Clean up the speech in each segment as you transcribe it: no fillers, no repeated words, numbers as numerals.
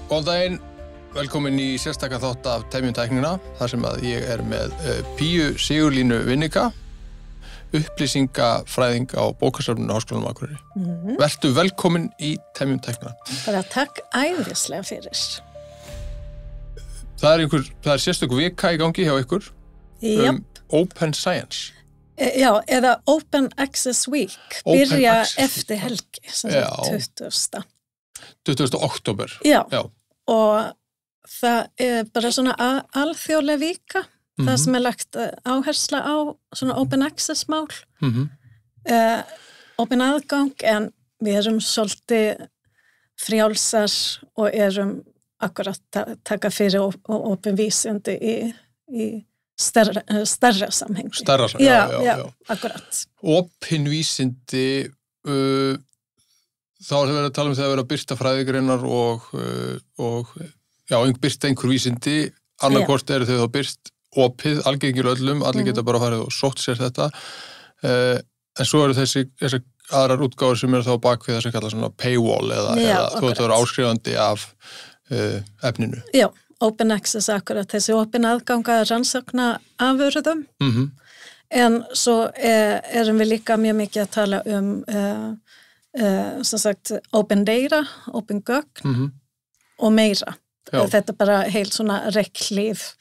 Góðan daginn, velkomin í sérstaka þátt af Temjum tæknina, þar sem að ég með Píu Sigurlínu Vinnika, upplýsingafræðing á bókasafninu Háskólanum á Akureyri. Vertu velkomin í Temjum tæknina. Bara takk æðislega fyrir. Það er sérstök vika í gangi hjá ykkur Open Science. Já, eða Open Access Week, byrja eftir helgi, sem 20. október. Já, og það bara svona alþjóðleg vika, það sem lagt áhersla á svona Open Access mál, Open aðgang, en við erum svolítið frjálsar og akkurat taka fyrir Open vísindi í stærra samhengi. Stærra samhengi, já, akkurat. Open vísindi, þá er það verið að tala þegar verið að birta fræðigreinar og birta einhver vísindi, annarkvort eru þau þá byrt opið, algengir öllum, allir geta bara farið og sótt sér þetta, en svo eru þessi aðrar útgáfur sem eru þá bakvið það sem kalla svona paywall eða þú ert að vera áskrifandi af efninu. Já, Open Access akkurat, þessi opin aðganga rannsókna afurðum, en svo erum við líka mjög mikið að tala sem sagt Open Data, Open gögn og meira. Þetta bara heilt svona rekklíf,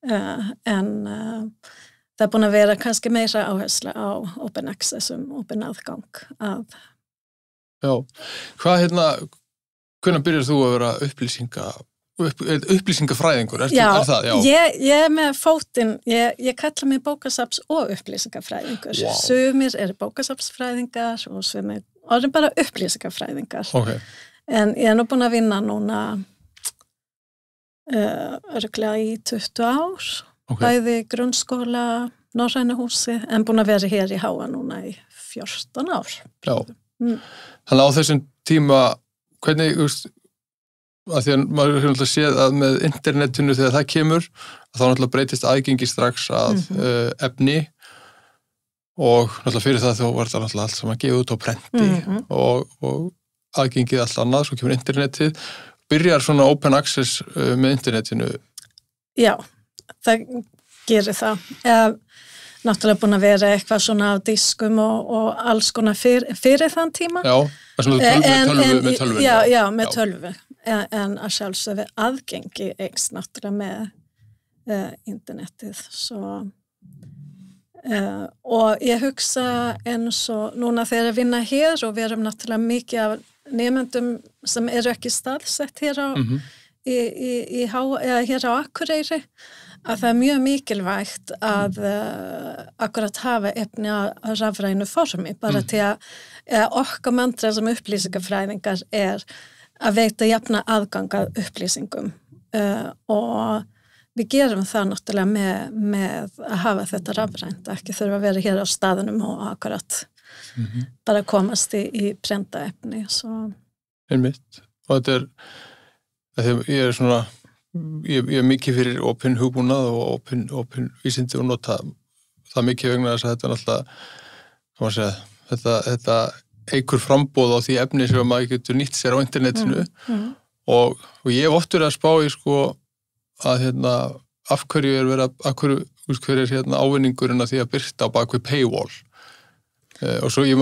en það búin að vera kannski meira áhersla á Open Access Open aðgang að. Já, hvenær byrjar þú að vera upplýsingafræðingur, er það? Já, ég með fótinn, ég kalla mig bókasafns- og upplýsingafræðingur. Sumir eru bókasafnsfræðingar og sumir eru bara upplýsingafræðingar. Okay. En ég nú búin að vinna núna örugglega í 20 ár, bæði grunnskóla, Norræna húsi, en búin að vera hér í Háa núna í 14 ár. Já, þannig á þessum tíma, hvernig, að því að maður hefur náttúrulega séð að með internetinu þegar það kemur, þá náttúrulega breytist aðgengi strax að efni og náttúrulega fyrir það þá var það náttúrulega allt sem að gefa út á prenti og aðgengið allt annað, svo kemur internetið. Byrjar svona Open Access með internetinu? Já, það gerir það. Náttúrulega búin að vera eitthvað svona á diskum og alls konar fyrir þann tíma. Já, með tölvu. Já, með tölvu. En að sjálfsögðu aðgengi eikst náttúrulega með internetið. Og ég hugsa eins og núna þegar ég vinna hér og við erum náttúrulega mikið af nemendum sem eru ekki staðsett hér hér á Akureyri, að það er mjög mikilvægt að akkurat hafa efni að rafrænu formi, bara til að okkar mantra sem upplýsingafræðingar að veita jafna aðgang að upplýsingum og við gerum það náttúrulega með að hafa þetta rafrænt, ekki þurfa að vera hér á staðunum og akkurat bara komast í prenta efni. Einmitt, og ég svona, ég mikið fyrir opin hugbúnað og opin vísindi og nota það mikið vegna þess að þetta náttúrulega, þetta eikur frambóð á því efni sem maður getur nýtt sér á internetinu og ég hef oft verið að spá í að af hverju hver ávinningurinn að því að birta á bakvið paywall og svo ég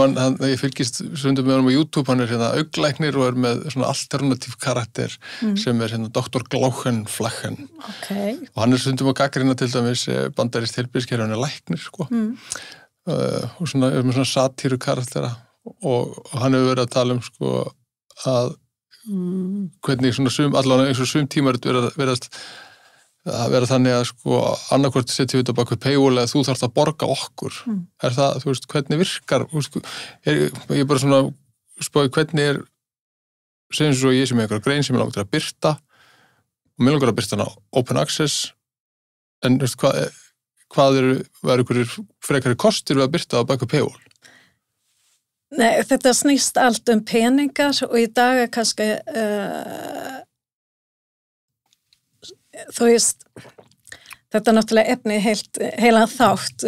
fylgist stundum með honum á YouTube, hann auglæknir og með svona alternatív karakter sem Dr. Glauchenflachen og hann stundum að gagnrýna til dæmis bandarist heilbrigðiskerfi, hann læknir og svona með svona satíru karaktera og hann hefur verið að tala að hvernig svona allavega eins og sum tímarit vera þannig að annarkvort setjum við þetta bak við paywall eða þú þarft að borga okkur. Er það, þú veist, hvernig virkar? Ég bara svona spáði hvernig segjum svo ég sem einhverja grein sem ég langar til að birta og mér langar að birta hana Open Access en veist, hvað var einhverjir frekari kostir við að birta á bak við paywall? Nei, þetta snýst allt peningar og í dag kannski þú veist, þetta náttúrulega efni heilan þátt,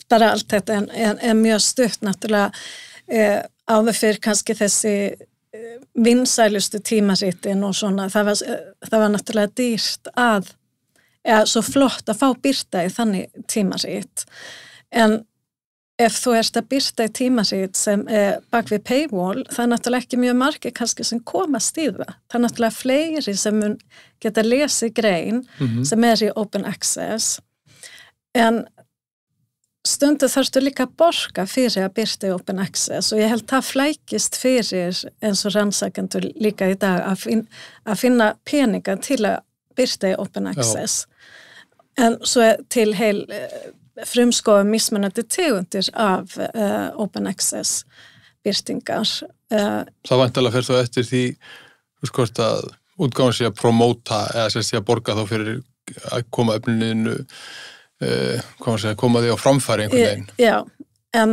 bara allt þetta er mjög stutt náttúrulega áður fyrir kannski þessi vinsælustu tímaritin og svona, það var náttúrulega dýrt svo flott að fá birta í þannig tímarit, en ef þú ert að birta í tímarit sem bak við paywall, það náttúrulega ekki mjög margir kannski sem komast í það. Það náttúrulega fleiri sem mun geta lesið grein sem í open access, en stundu þarftu líka að borga fyrir að birta í open access og ég held það flækist fyrir eins og rannsakendur líka í dag að finna peninga til að birta í open access. En svo til heil frumskoða mismunandi tegundir af open access birtingar. Það væntanlega fer þá eftir því hvort að útgáfan sé að promóta eða sé að borga þá fyrir að koma efninu koma því á framfæri einhvern veginn. Já, en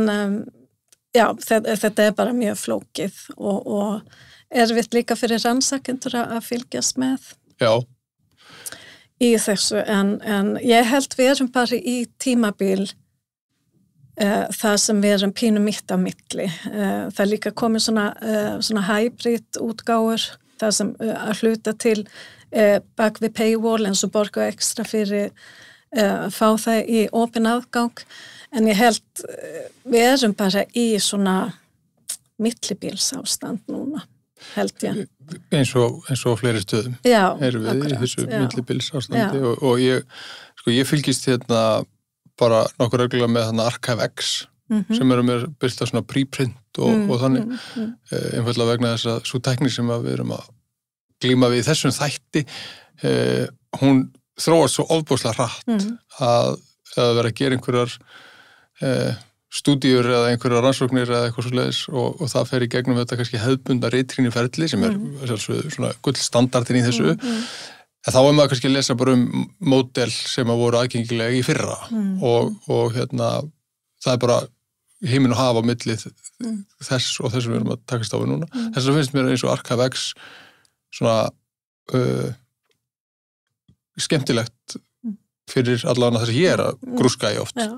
þetta bara mjög flókið og erfitt líka fyrir rannsakendur að fylgjast með. Já. Í þessu, en ég held við erum bara í tímabil það sem við erum pínu mitt á milli. Það líka komið svona hybrid útgáfur, það sem að hluta til bak við paywall eins og borga ekstra fyrir að fá það í opin aðgang, en ég held við erum bara í svona millibílsástand núna, held ég. Eins og fleiri stöðum erum við akkurat, í þessu millibilsástandi og ég fylgist hérna bara nokkur reglulega með þarna ArchiveX sem með byrta svona preprint og þannig einfallega vegna þess að svo tækni sem við erum að glíma við í þessum þætti hún þróast svo ofboðslega hratt að vera að gera einhverjar stúdíur eða einhverjar rannsóknir eða eitthvað svoleiðis og það fer í gegnum þetta kannski hefðbundna ritrýniferli sem svona gullstandardin í þessu. En þá maður kannski að lesa bara módel sem að voru aðgengilega í fyrra og hérna það bara heiminn og hafa á milli þess og þess sem við erum að takast á við núna. Þess að finnst mér eins og ArchiveX svona skemmtilegt fyrir allavega þess að ég að grúska í oft. Já.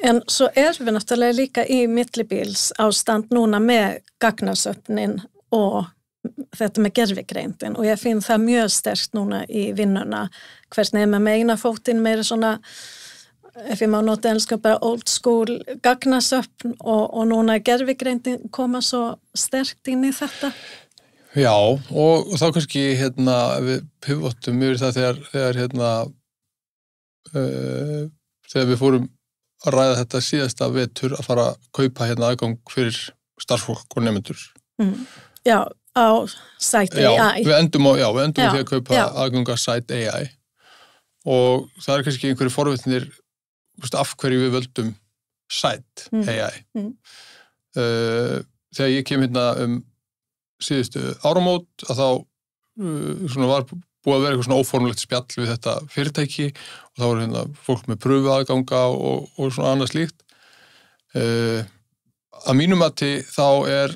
En svo erum við náttúrulega líka í millibíls ástand núna með gagnasöfnin og þetta með gervigreindin og ég finn það mjög sterkt núna í vinnuna hvernig með eina fótinn meira svona ef ég má nota enska bara old school gagnasöfn og núna gervigreindin koma svo sterkt inn í þetta. Já, og þá kannski við pivotum yfir það þegar við fórum að ræða þetta síðasta vetur að fara að kaupa aðgang fyrir starfsfólk og nemendur. Já, á Site AI. Já, við endum því að kaupa aðgang að Site AI og það kannski einhverju forvitnir af hverju við völdum Site AI. Þegar ég kem síðustu áramót að þá var búið að vera eitthvað svona óformlegt spjall við þetta fyrirtæki og þá voru fólk með pröfuaðganga og svona annað slíkt. Að mínum mati þá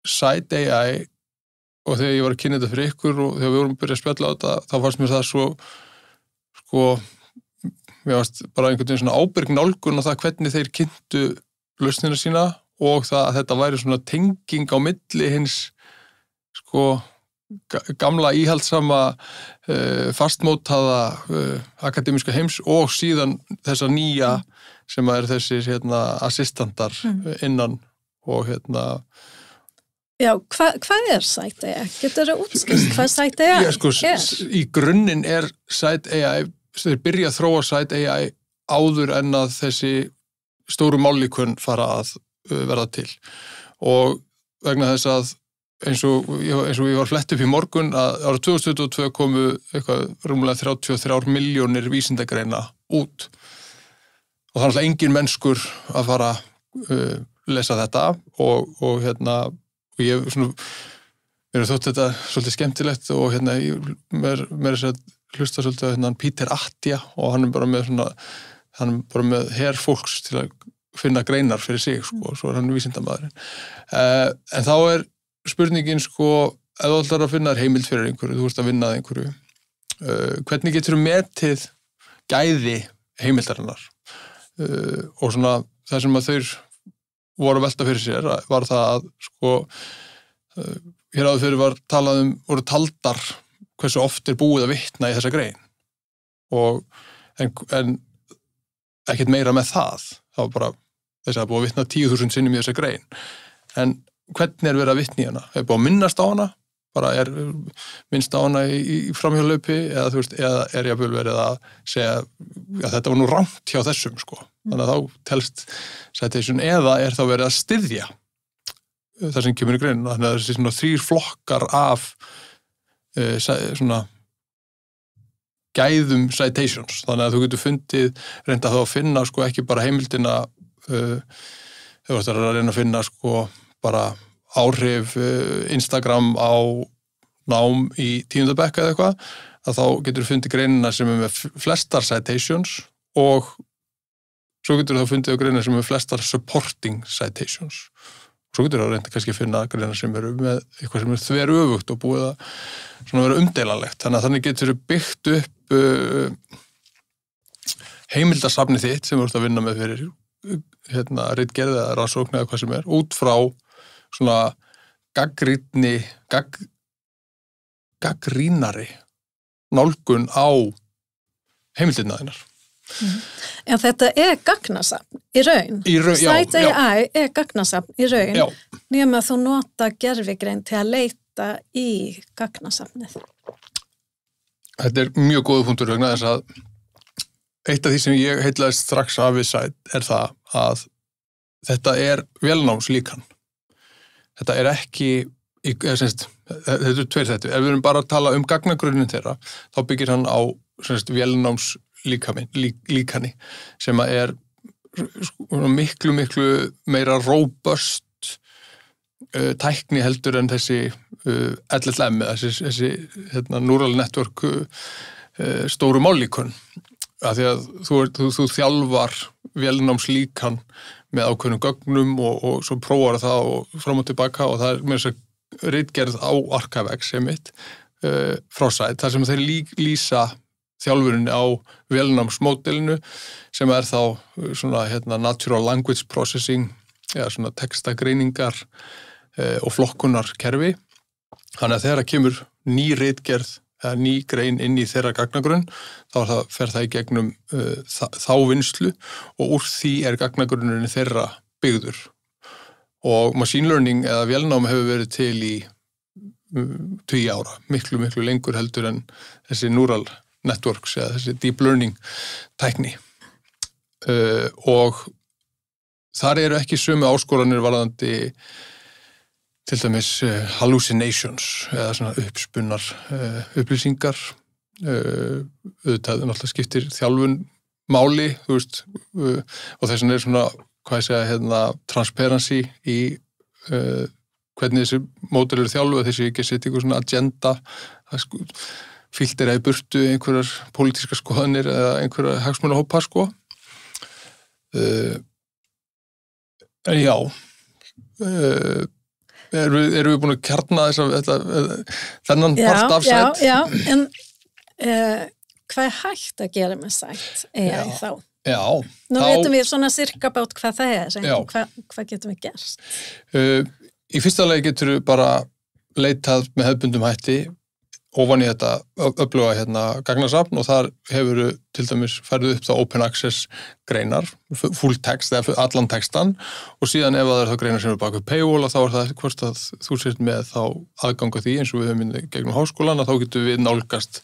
Site AI og þegar ég var að kynna þetta fyrir ykkur og þegar við vorum að byrja að spjalla á þetta þá fannst mér það svo mér fannst bara einhvern veginn svona ábyrg nálgun á það hvernig þeir kynntu lausnina sína og það að þetta væri svona tenging á milli hins gamla íhaldssama fastmótaða akademíska heims og síðan þessa nýja sem þessir assistantar innan og Já, hvað Site AI? Getur það útskýrt hvað Site AI Í grunninn Site AI, þeir byrja að þróa Site AI áður en að þessi stóru mállíkön fara að verða til og vegna þess að eins og ég var flett upp í morgun að árið 2022 komu eitthvað rúmlega 33 milljónir vísindagreina út og það engin mennskur að fara lesa þetta og ég mér þótt þetta svolítið skemmtilegt og mér að hlusta svolítið á Peter Attia og hann bara með her fólks til að finna greinar fyrir sig svo hann vísindamaðurinn en þá spurningin ef þú ætlar að finna heimild fyrir einhverju, þú ert að vinna að einhverju hvernig getur þú metið gæði heimildarinnar og svona það sem að þeir voru að velta fyrir sér var það að hér áður fyrir var talað voru taldar hversu oft búið að vitna í þessa grein en ekkert meira með það var bara þess að búið að vitna 10.000 sinnum í þessa grein en hvernig verið að vitna í hana? Búið að minnast á hana? Bara minnst á hana í framhjólaupi eða þú veist, eða jafnvel verið að segja að þetta var nú rangt hjá þessum sko. Þannig að þá telst citation eða þá verið að styðja það sem kemur í greinina. Þannig að þessi svona 3 flokkar af svona gæðum citations. Þannig að þú getur fundið reynda þá að finna sko ekki bara heimildina þú veist að reyna að finna sko bara áhrif Instagram á nám í 10. bekk eða eitthvað, að þá getur þú fundið greinina sem með flestar citations og svo getur þú fundið greinina sem með flestar supporting citations. Svo getur þú reynda kannski að finna greinina sem með eitthvað sem þveröfugt og búið að svona vera umdeilanlegt. Þannig getur þú byggt upp heimildasafni þitt sem þú ert að vinna með fyrir ritgerð eða rannsókn eða hvað sem út frá svona gaggrínari nálgun á heimildina þínar. En þetta gagnasafn í raun. Cite AI gagnasafn í raun. Já. Nema þú nota gervigreind til að leita í gagnasafnið. Þetta mjög góður punktur vegna þess að eitt af því sem ég heitlaðist strax af við Cite það að þetta vélnámslíkan. Þetta ekki, þetta 2 þetta. Ef við erum bara að tala gagnagrunnin þeirra, þá byggir hann á vélnámslíkani sem miklu meira robust tækni heldur en þessi LLM, þessi neural network stóru mállíkun. Af því að þú þjálfar vélnámslíkan með ákveðnum gögnum og svo prófar það og fram og tilbaka og það með þess að ritgerð á ArchiveX frá Cite, þar sem þeir lýsa þjálfurinni á vélnámsmódelinu sem þá svona natural language processing eða svona textagreiningar og flokkunarkerfi. Þannig að þegar kemur ný ritgerð eða ný grein inn í þeirra gagnagrunn, þá fer það í gegnum þá vinnslu og úr því gagnagrunnin þeirra byggður. Og machine learning eða vélnám hefur verið til í 20 ára, miklu lengur heldur en þessi neural networks eða þessi deep learning tækni. Og þar ekki sömu áskoranir varðandi til dæmis hallucinations eða svona uppspunnar upplýsingar. Auðvitað náttúrulega skiptir þjálfun máli, þú veist, og þess vegna svona, hvað ég segja, transparency í hvernig þessi módel þjálfu, þessi ekki setja ykkur svona agenda, filtera í burtu einhverjar pólitískar skoðanir eða einhverjar hagsmunahópa, sko. En já, erum við búin að kjarna þennan part af Cite? Já, en hvað hægt að gera með Cite AI þá? Já. Nú veitum við svona cirka bát hvað það en hvað getum við gerst? Í fyrsta lagi getur við bara leitað með hefðbundum hætti ofan í þetta öfluga gagnasafn og þar hefur til dæmis færið upp þá open access greinar, full text eða allan textan og síðan ef það þá greinar sem bak við paywall og þá það hvort að þú sért með þá aðganga því eins og við höfum gegnum háskólan að þá getum við nálgast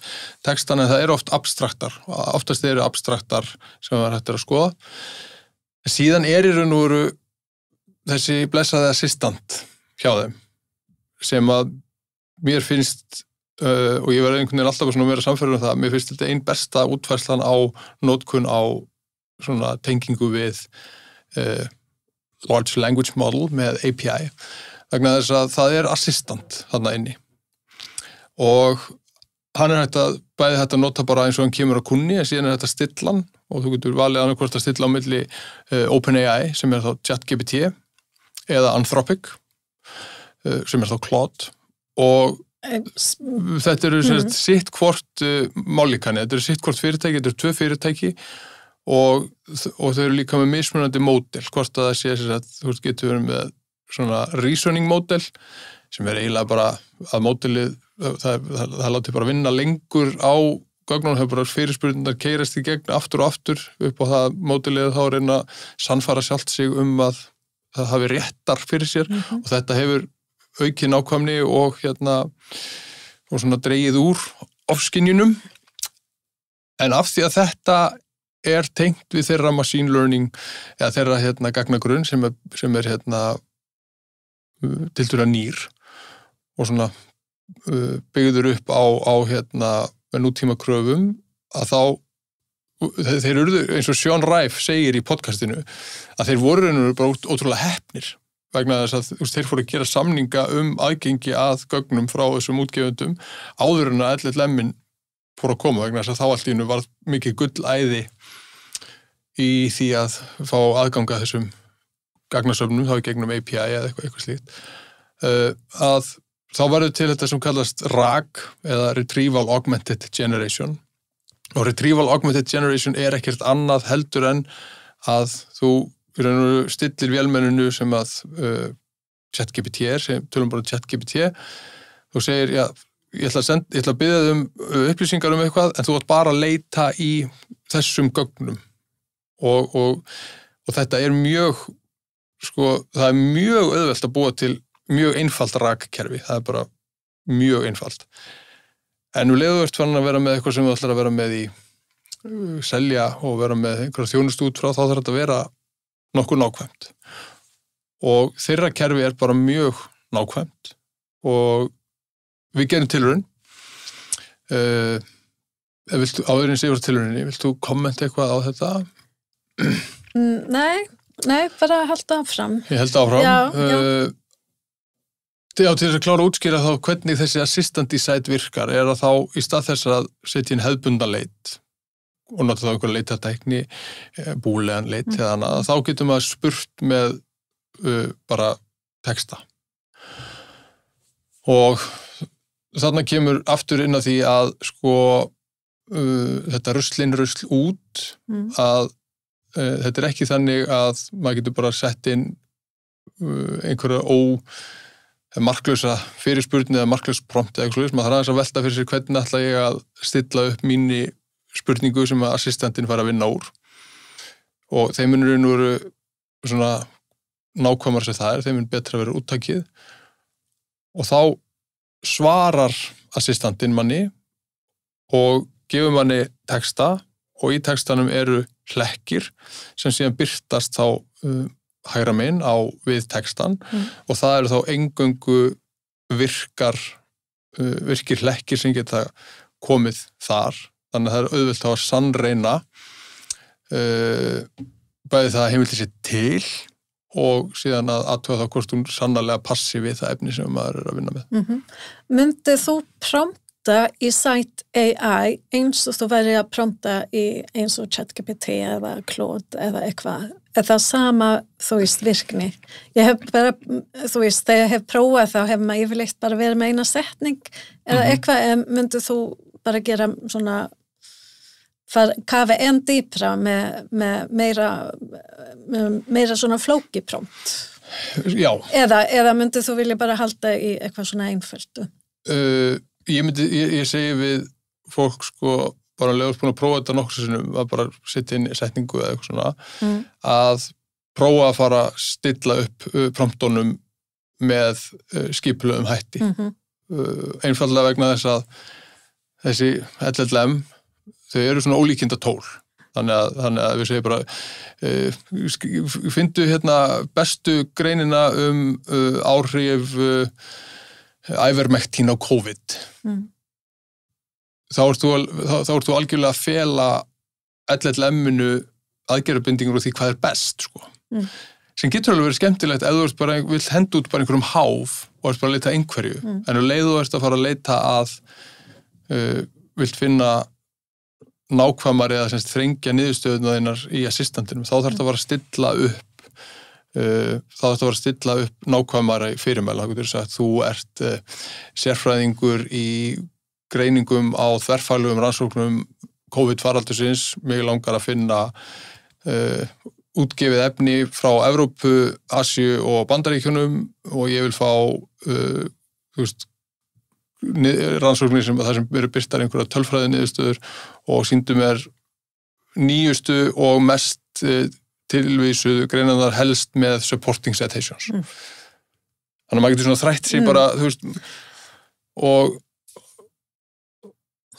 textan en það oft abstraktar, oftast abstraktar sem hægt að skoða. Síðan í raun og veru þessi blessaði assistant hjá þeim sem að mér finnst og ég var einhvern veginn alltaf svona meira samferður það, mér finnst þetta einn besta útfærslan á notkun á svona tengingu við large language model með API vegna þess að það assistant þarna inni og hann bæði hægt að nota bara eins og hann kemur á kunni en síðan hægt að stilla hann og þú getur valið annað hvort að stilla á milli OpenAI sem þá ChatGPT eða Anthropic sem þá Claude og þetta sitt hvort mállíkani, þetta sitt hvort fyrirtæki, þetta 2 fyrirtæki og þau líka með mismunandi módel, hvort að það sé að þú getur verið með svona reasoning módel sem eiginlega bara að mótilið, það látið bara vinna lengur á gögnunum, hefur bara fyrirspurningar keyrast í gegn aftur og aftur upp á það mótilið þá reyna að sannfæra sjálft sig að það hafi réttar fyrir sér og þetta hefur aukið nákvæmni og og svona dregið úr ofskynjunum, en af því að þetta tengt við þeirra machine learning eða þeirra gagnagrunn sem er tiltölulega nýr og svona byggður upp á nútíma kröfum að þeir urðu, eins og Sean Rife segir í podcastinu, að þeir voru bara ótrúlega heppnir vegna þess að þeir fóru að gera samninga aðgengi að gögnum frá þessum útgefendum áður en að LLM-in fór að koma vegna þess að þá allt í einu var mikið gullæði í því að fá aðganga þessum gagnasöfnum, þá í gegnum API eða eitthvað slíkt, að þá verður til þetta sem kallast RAG eða Retrieval Augmented Generation og Retrieval Augmented Generation ekkert annað heldur en að þú stillir vélmenninu sem að ChatGPT sem tölum bara ChatGPT, þú segir, já, ég ætla að biðja upplýsingar eitthvað, en þú átt bara að leita í þessum gögnum og þetta mjög, það mjög auðvelt að búa til mjög einfalt RAG-kerfi, það bara mjög einfalt. En leiðu fann að vera með eitthvað sem þú ætlar að vera með í selja og vera með einhverja þjónustu út frá, þá þarf þetta að vera nokkuð nákvæmt. Og þeirra kerfi bara mjög nákvæmt og við gerum tilraun. Áður en segjum tilrauninni, vilt þú kommenta eitthvað á þetta? Nei, bara halda áfram. Ég held áfram. Já. Til þess að klára að útskýra þá hvernig þessi assistant design virkar að þá í stað þess að setja inn hefðbundna leit og nota þá einhverja leitartækni, búlegan leit eða annað, þá getum við spurt með bara texta. Og þarna kemur aftur inn að því að þetta rusl út, að þetta ekki þannig að maður getur bara sett inn einhverja marklausa fyrirspurn eða marklaus prompt eða eitthvað, maður þarf aðeins að velta fyrir sér hvernig ætla ég að stilla upp mínu spurningu sem að assistentin fara að vinna úr og þeim munur svona nákvæmar sem það þeim mun betra að vera úttakið og þá svarar assistentin manni og gefur manni texta og í textanum eru hlekkir sem síðan birtast þá hægra megin við textan og það eru þá eingöngu virkir hlekkir sem geta komið þar, þannig að það auðvelt að sannreyna bæði það heimildi sér til og síðan að athuga þá hvort hún sannarlega passi við það efni sem maður að vinna með. Myndið þú prompta í Sight AI eins og þú væri að prompta í eins og ChatGPT eða Claude eða eitthvað? Er það sama, virkni? Ég hef bara, þegar ég hef prófað þá hefur maður yfirleitt bara verið með eina setning eða eitthvað, myndið þú bara gera svona kafa enn dýpra með meira svona flókiprompt? Já. Eða myndið þú vilja bara halda í eitthvað svona einföldu? Ég segi við fólk bara legur búin að prófa þetta nokkur sinnum að bara setja inn setningu eða eitthvað svona að prófa að fara að stilla upp promptunum með skipulegum hætti. Einfallega vegna þess að þessi LLM þau eru svona ólíkinda tól þannig að við segjum bara fyndu bestu greinina áhrif ivermectin á COVID þá ert þú algjörlega að fela LLM-inu aðgerðarbindingur og því hvað best sem getur alveg verið skemmtilegt ef þú vill henda út bara einhverjum háf og ert bara að leita einhverju en þú ert að fara að leita að vilt finna nákvæmari eða þrengja niðurstöðuna þínar í assistantinum, þá þarf það að fara að stilla upp nákvæmari fyrirmæla, þú ert sérfræðingur í greiningum á þverfaglegum rannsóknum COVID-faraldursins, mig langar að finna útgefið efni frá Evrópu, Asíu og Bandaríkjunum og ég vil fá þú veist, rannsóknir það sem eru birtar einhverja tölfræði niðurstöður og sýndu mér nýjustu og mest tilvísuðu greinarnar helst með supporting citations. Þannig að maður getur svona þrætt sig bara, þú veist, og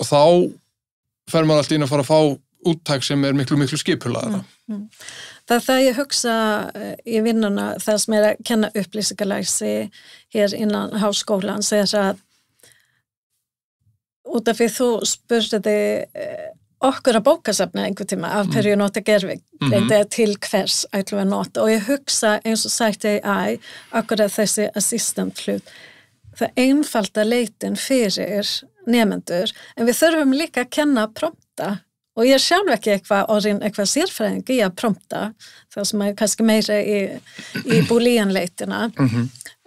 þá fer maður alltaf inn að fara að fá úttæk sem miklu, miklu skipulaðara. Það ég hugsa í vinnuna, það sem að kenna upplýsingalæsi hér innan háskólan, að út af því þú spurði okkur að bókasafna einhver tíma af hverju nota gervigreind til hvers ætlum við að nota og ég hugsa eins og sagt AI akkurat þessi assistant hlut það einfalda leitin fyrir nemendur en við þurfum líka að kenna prompta og ég sjálf ekki eitthvað sérfræðing í að prompta það sem er kannski meira í boolean-leitina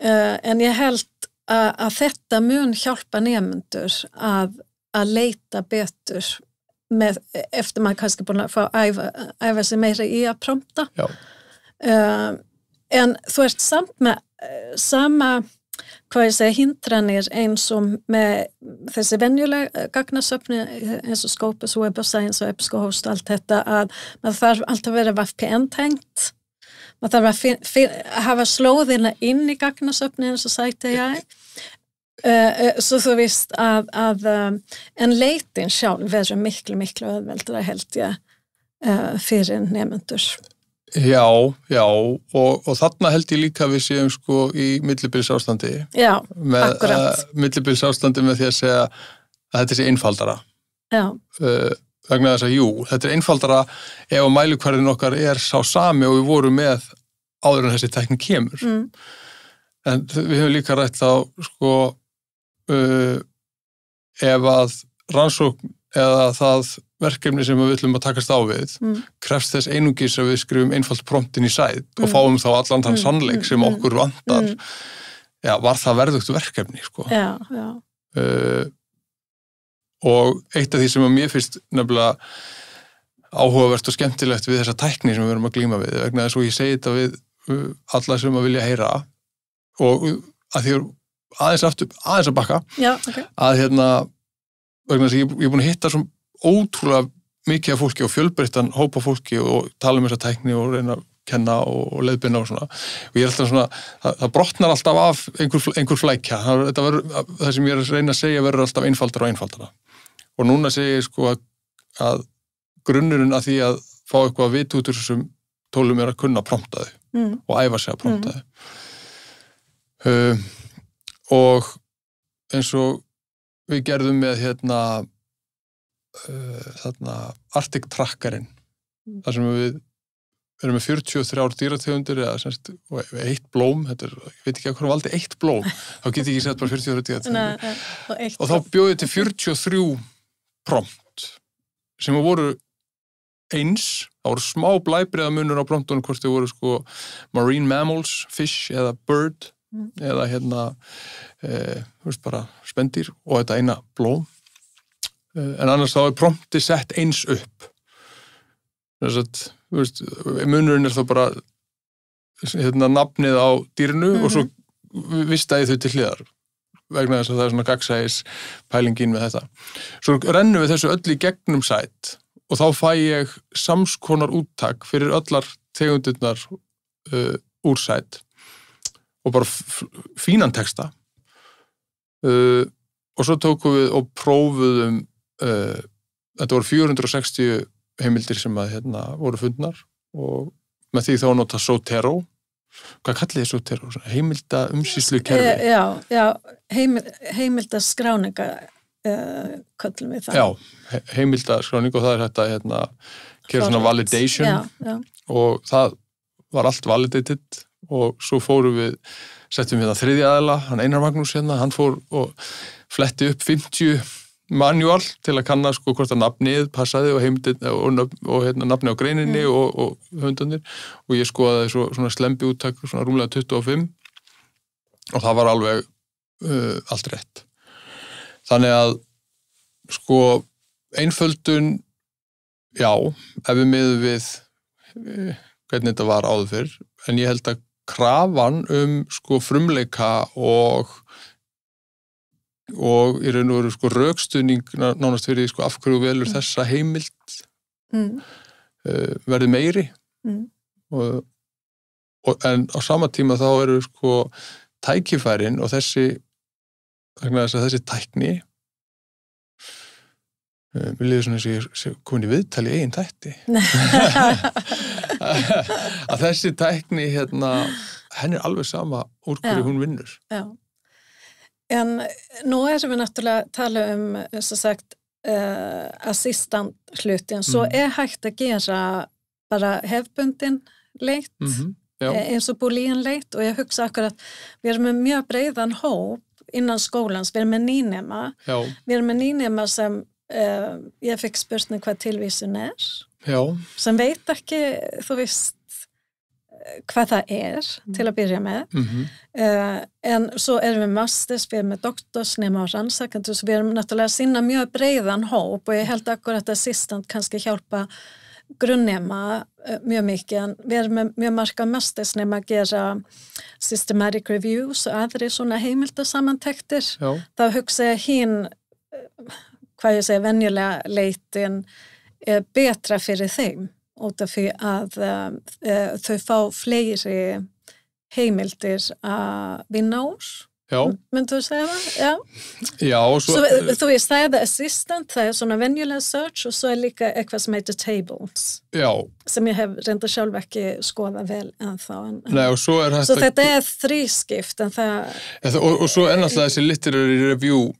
en ég held að þetta mun hjálpa nemendur að leita betur eftir maður kannski búin að fá æfa sig meira í að prompta en þú ert samt með sama hvað ég segi hindranir eins og með þessi venjulega gagnasöfni eins og Scopus, Web of Science og EBSCOhost allt þetta að maður þarf alltaf að vera VPN-tengt maður þarf að hafa slóðina inn í gagnasöfni eins og sæti svo þú veist að en leitin sjálf verður miklu öðveldra held ég fyrir nemendur. Já, og þarna held ég líka við séum sko í millibilsástandi. Já, akkurat. Millibilsástandi með því að segja að þetta sé einfaldara. Já. Vegna þess að þetta er einfaldara ef að mælikvarðin okkar er sá sami og við vorum með áður en þessi tækni kemur. En við höfum líka rætt þá sko ef að rannsókn eða það verkefni sem við ætlum að takast á við krefst þess einungis að við skrifum einfalt promptin í sæt og fáum þá allan þann sannleik sem okkur vantar var það verðugt verkefni sko. Og eitt af því sem að mér finnst nefnilega áhugavert og skemmtilegt við þessa tækni sem við erum að glíma við vegna þess að ég segi þetta við alla sem að vilja heyra og að því aðeins að bakka að vegna þess að ég er búin að hitta svo ótrúlega mikið af fólki og fjölbreyttan hópa fólki og tala þessa tækni og reyna að kenna og leiðbeina og svona og ég er alltaf svona, það brotnar alltaf af einhver flækja, það sem ég er að reyna að segja verður alltaf einfaldara og einfaldara og núna segi ég sko að grunnurinn að því að fá eitthvað að vita út úr þessum tólum er að kunna prompta þau og æfa sig að prompta þau og eins og við gerðum með Arctic Trackerinn þar sem við erum með 43 dýrategundir og eitt blóm, ég veit ekki að hvernig valdi eitt blóm, þá get ég ekki sett bara 43 dýrategundir og þá bjóði ég til 43 prompt sem voru eins, það voru smá blæbrigðamunur á promptunum hvort þau voru sko marine mammals, fish eða bird eða þú veist bara spendýr og þetta eina blóm en annars þá er prompti sett eins upp þess að þú veist, munurinn er þá bara nafnið á dýrinu og svo vistaði þau til hliðar vegna þess að það er svona gagnsæis pælingin með þetta svo rennum við þessu öll í gegnum sæt og þá fæ ég samskonar úttak fyrir öllar tegundirnar úr sæt og bara fínan texta og svo tókum við og prófuðum þetta voru 460 heimildir sem að voru fundnar og með því þá nota Zotero hvað kallið þið Zotero? Heimilda umsýslu kerfi heimilda skráninga kallum við það heimilda skráning og það er þetta gera svona validation og það var allt validated og svo settum við þriðja aðila, hann Einar Magnús hann fór og fletti upp 50 manual til að kanna sko hvort að nafnið passaði og heimildin og nafni á greininni og höfundarnir og ég skoðaði svona slembi úttak svona rúmlega 25 og það var alveg allt rétt. Þannig að sko einföldun ef við miðum við hvernig þetta var áður fyrr en ég held að krafan sko frumleika og og í raun og veru sko rökstuðning nánast fyrir sko af hverju velur þessa heimild verði meiri en á sama tíma þá eru sko tækifærin og þessi tækni mér líður svona eins og ég komin í viðtali í eigin þætti að þessi tækni henni alveg sama úr hverju hún vinnur. Ja. En nu är vi naturligt tala så sagt assistantsluten så är hägt att göra bara hävbunden leit en så boolean leit och jag huxar akkurat vi är med mycket bredan hopp innan skolan så vi är med ninema. Ja. Vi är med ninema som jag fick spörsning vad tillvisen är. Ja. Som vet inte så visst vad det är till att börja med. En så är vi masters, vi är med doktorsnema och rannsakande så vi är naturligt sinna mycket bredan hopp och jag är helt akkurat assistent kanske hjälpa grundnema mycket. Vi är med marka mastersnema göra systematic reviews och andra sådana hemilta sammantäkter. Ja. Då huxar jag hin vad jag säger vänliga leiten är bättre för dem. Utifrån att de får fler heimildir att vinna års. Ja. Men du säger det? Ja. Ja, och så är det assistant, det är sådana vänliga search och så är lika ekva som heter tables. Ja. Som jag har rent själv inte skådat väl än så. Nej, och så är det så det är friskiften. Och så är det alltså literary review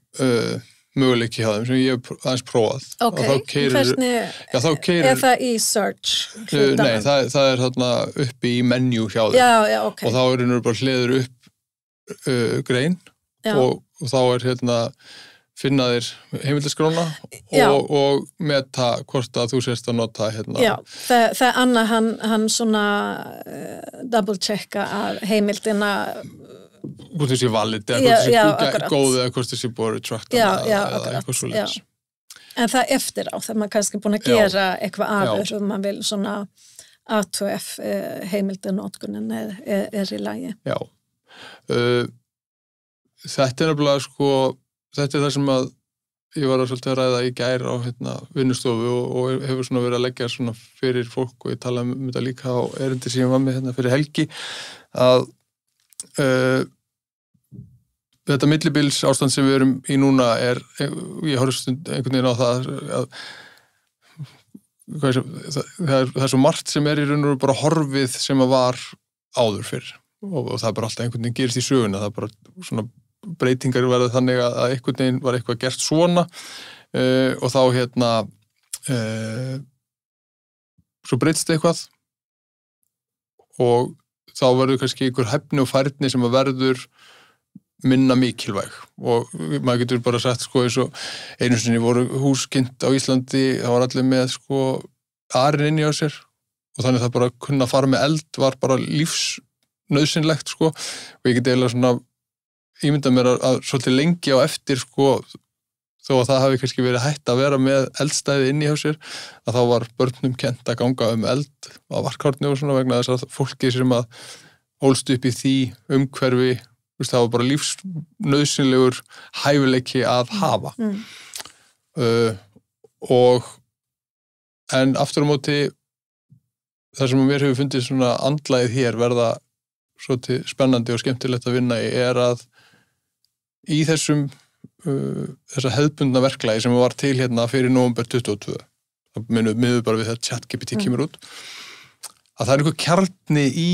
möguleiki hjá þeim sem ég hef aðeins prófað. Ok, hvernig er það í search? Nei, það er þarna uppi í menu hjá þeim. Já, ok. Og þá er henni bara hliður upp grein og þá er finna þér heimildaskrána og meta hvort að þú sérst að nota Já, það Anna hann svona double checka að heimildina hvort þessi valid eða hvort þessi góð eða hvort þessi búið retracta eða eitthvað svo leiðis. En það eftir á þegar maður kannski búin að gera eitthvað aður og maður vil svona A2F heimildanótkunin er í lagi. Já. Þetta er nefnilega sko, þetta er það sem að ég var svolítið að ræða í gær á vinnustofu og hefur svona verið að leggja svona fyrir fólk og ég talaði um þetta líka á erindi sem ég var með fyrir helgi að þetta millibils ástand sem við erum í núna ég horfst einhvern veginn á það að það er svo margt sem í raun og veru bara horfið sem að var áður fyrr og það bara alltaf einhvern veginn gerist í söguna, það bara svona breytingar verða þannig að einhvern veginn var eitthvað gert svona og þá svo breytist eitthvað og þá verður kannski einhver hæfni og færni sem að verður minna mikilvæg og maður getur bara sagt sko eins og einu sinni voru húskind á Íslandi, það var allir með sko arinn inni á sér og þannig það bara kunna fara með eld var bara lífsnauðsynlegt sko og ég get eiginlega svona ímyndað mér að svolítið lengi á eftir sko þó að það hafi kannski verið hætt að vera með eldstæði inni á sér að þá var börnum kennt að ganga eld á varkárni og svona vegna þess að fólki sem að ólst upp í því umhverfi það var bara lífsnauðsynlegur hæfileiki að hafa en aftur á móti það sem mér hefur fundið svona andlagið hér verða svolítið spennandi og skemmtilegt að vinna í að í þessa hefðbundna verklagi sem var til fyrir nóvember 22 það minnum bara við það ChatGPT kemur út að það er einhver kjarni í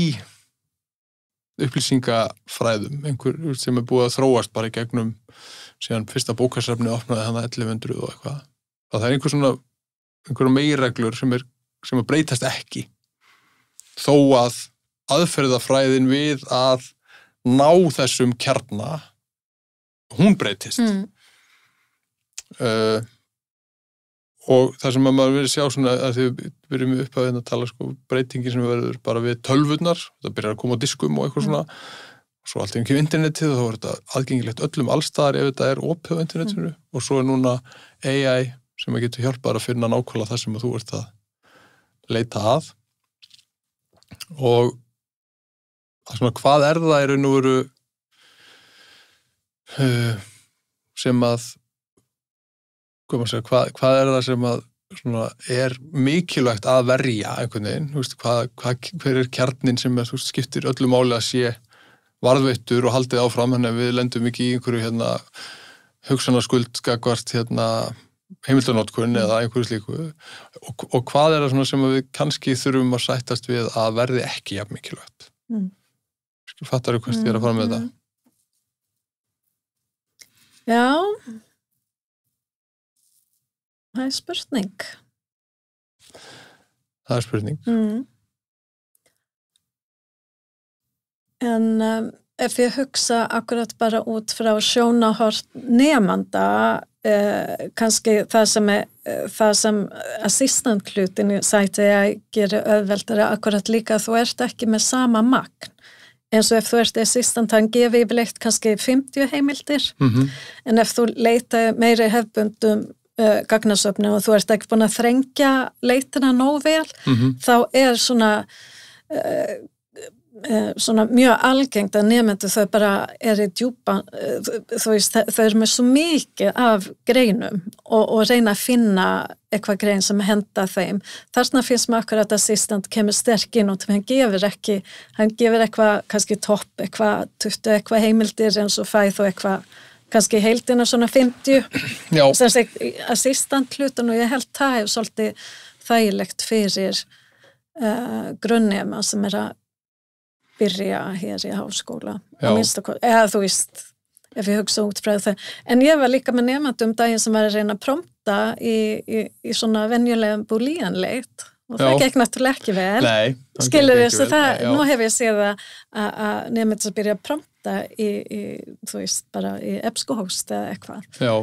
upplýsingafræðum, einhver sem búið að þróast bara í gegnum síðan fyrsta bókasafni opnaði 1100 og eitthvað. Það er einhverjum meginreglur sem að breytast ekki. Þó að aðferðafræðin við að ná þessum kjarna, hún breytist. Og það sem maður verið sjá svona að því við erum upp að tala sko breytingi sem verður bara við tölvurnar, það byrjar að koma á diskum og eitthvað svona og svo allt ekki internetið og þá er þetta aðgengilegt öllum allstaðar ef þetta er opið á internetinu og svo er núna AI sem að getur hjálpað að finna nákvæmlega það sem að þú ert að leita að og svona hvað er það í raun og veru sem að hvað það sem að svona, mikilvægt að verja einhvern veginn, hver kjarnin sem skiptir öllu máli að sé varðveittur og haldið áfram, þannig að við lendum ekki í einhverju hugsanarskuld gagvart heimildarnotkun eða einhverju slíku og hvað það svona sem við kannski þurfum að sættast við að verði ekki jafn mikilvægt. Fattar þú hvað ég að fara með þetta? Já, það spurning. Það spurning. En ef ég hugsa akkurat bara út frá sjónarhorn nemanda, kannski það sem assistant-hlutin sæti að gera auðveldara akkurat líka, þú ert ekki með sama magn. Eins og ef þú ert assistant, hann gefi yfirleitt kannski 50 heimildir, en ef þú leita meiri hefbundum gagnasöfni og þú ert ekki búin að þrengja leitina nóg vel, þá svona mjög algengt að nemendur þau bara í djúpa, þau með svo mikið af greinum og reyna að finna eitthvað grein sem henda þeim. Þarna finnst maður akkurat assistant kemur sterk inn og hann gefur eitthvað, kannski topp, eitthvað heimildir eins og fæð og eitthvað, kannski heildina svona 50. Sem sagt, assistant hlutan og ég held það hefur svolítið þægilegt fyrir grunnnema sem að byrja hér í háskóla. Eða þú veist, ef ég hugsa út frá það. En ég var líka með nemandi daginn sem var að reyna að prompta í svona venjulegum búlíanleit og það gekk náttúrulega ekki vel. Nei, skilur þessu það, nú hef ég séð að nemandi sem byrja að prompta þú veist, bara í EBSCO-host eða eitthvað. Já.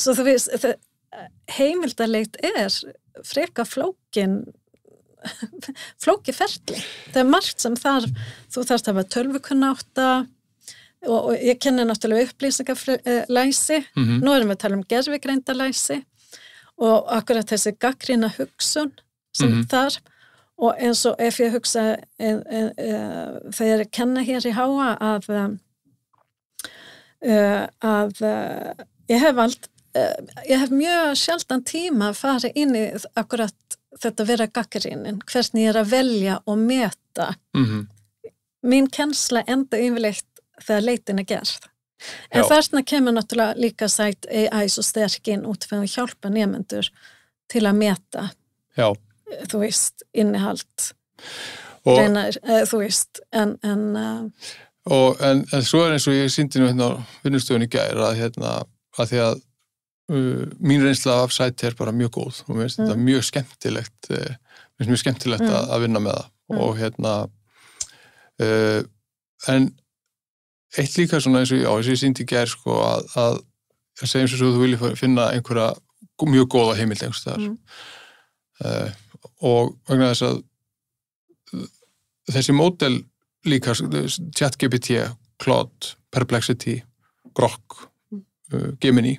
Svo þú veist, heimildarleit freka flókin ferli. Það margt sem þú þarft að hafa tölvukunnátta og ég kenni náttúrulega upplýsingalæsi. Nú erum við að tala gervigreindalæsi og akkurat þessi gagnrýna hugsun sem þar og eins og ef ég hugsa þegar ég kenna hér í HA að ég hef mjög sjaldan tíma að fara inn í akkurat þetta vera gagnrýnin, hvernig ég að velja og meta. Mín kennsla enda yfirleitt þegar leitin gerð. En þarna kemur náttúrulega líka sætt AI svo sterk inn út fyrir að hjálpa nemendur til að meta. Já. Þú veist, innihald. Þú veist, en svo eins og ég sýndi nú á vinnustöðunni í gær að því að mín reynsla af sæti bara mjög góð og mér finnst þetta mjög skemmtilegt að vinna með það og en eitt líka svona eins og ég sýndi í gær sko að segjum svo þú vilji finna einhverja mjög góða heimild einhvers staðar og vegna þess að þessi módel líka ChatGPT, Claude, Perplexity, Grok, Gemini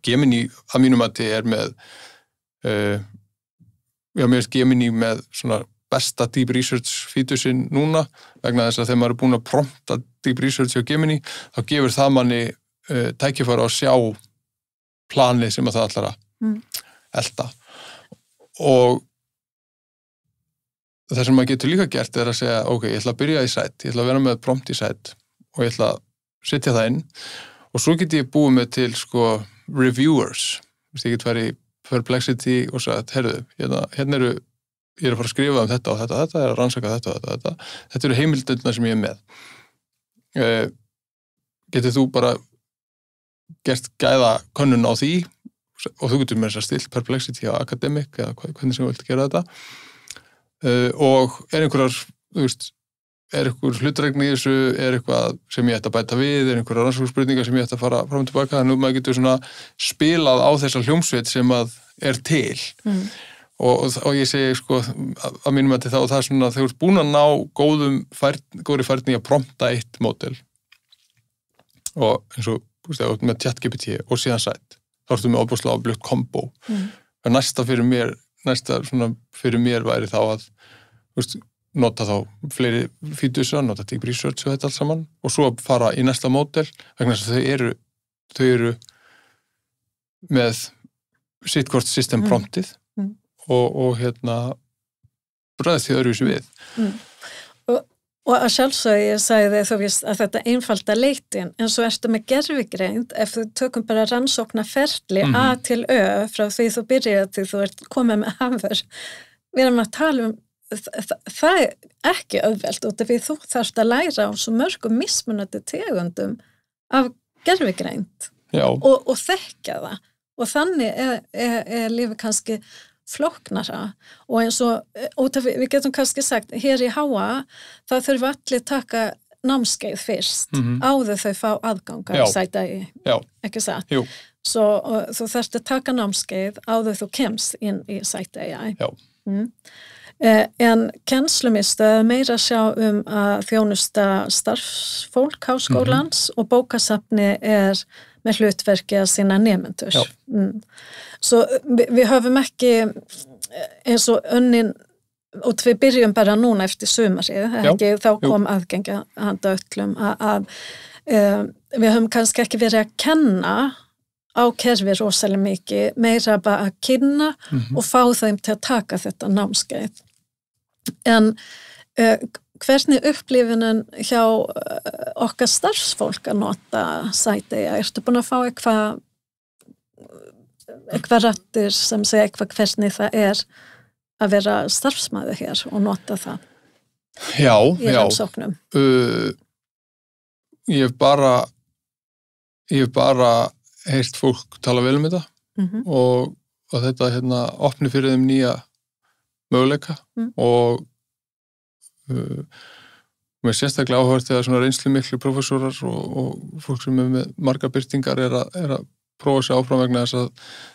að mínum mati með mér finnst Gemini með svona besta deep research featureinn núna vegna þess að þegar maður búin að prompta deep research á Gemini þá gefur það manni tækifæri að sjá planið sem að það ætlar að elta og það sem maður getur líka gert að segja ok, ég ætla að byrja í site, ég ætla að vera með prompt í site og ég ætla að setja það inn og svo get ég búið með til sko reviewers, ég get farið í Perplexity og sagt, heyrðu, hérna ég að fara að skrifa þetta og þetta, ég að rannsaka þetta eru heimildirnar sem ég með. Getur þú bara gert gæða könnun á því og þú getur með þess að stilt Perplexity á Academic eða hvernig sem þú vilt gera þetta og einhverjar, þú veist, einhver hlutregni í þessu, eitthvað sem ég ætti að bæta við, einhverjar rannsóknarspurningar sem ég ætti að fara fram og tilbaka, þannig að maður getur svona spilað á þessa hljómsveit sem að til og ég segi sko að mínum að það er svona þegar þú ert búin að ná góðri færni að prompta eitt módel og eins og með ChatGPT og síðan sætt, þá ertu með ofboðslega öflugt kombo. Næsta fyrir mér væri þá að nota þá fleiri featuresar, nota deep research og þetta allt saman og svo fara í næsta módel vegna þess að þau eru þau eru með sitt hvort system promptið og bregðast því öðruvísi við. Og að sjálfsög ég sagði þú veist að þetta einfalda leitin en svo ertu með gervigreind ef þú tökum bara rannsóknarferli A til Ö frá því þú byrjaði til þú ert komið með hafur. Við erum að tala það er ekki auðvelt út af því þú þarft að læra á svo mörgum mismunandi tegundum af gervigreind og þekkja það og þannig er lífið kannski flóknara og eins og við getum kannski sagt hér í HA þá þurfa allir taka námskeið fyrst áður þau fá aðgangar sætægi, ekki satt svo þú þarft að taka námskeið áður þú kemst inn í sætægi en kennslumiðstöð meira sjá að þjónusta starfsfólk háskólans og bókasafni með hlutverki að sína nemendur. Så við höfum ekki eins og önnin og við byrjum bara núna eftir sumarið, ekki þá kom aðgengi handa öllum að við höfum kannski ekki verið að kenna á kerfi rosalega mikið, meira bara að kynna og fá þeim til að taka þetta námskeið. En hvernig upplifunin hjá okkar starfsfólk að nota sæti? Ertu búin að fá eitthvað rættir sem segja hvernig það að vera starfsmæður hér og nota það í rannsóknum? Ég hef bara heyrt fólk tala vel þetta og þetta opni fyrir þeim nýja möguleika og mér sérstaklega áhört þegar svona reynslu miklu prófessorar og fólk sem með margar byrtingar að prófa sig áfram vegna þess að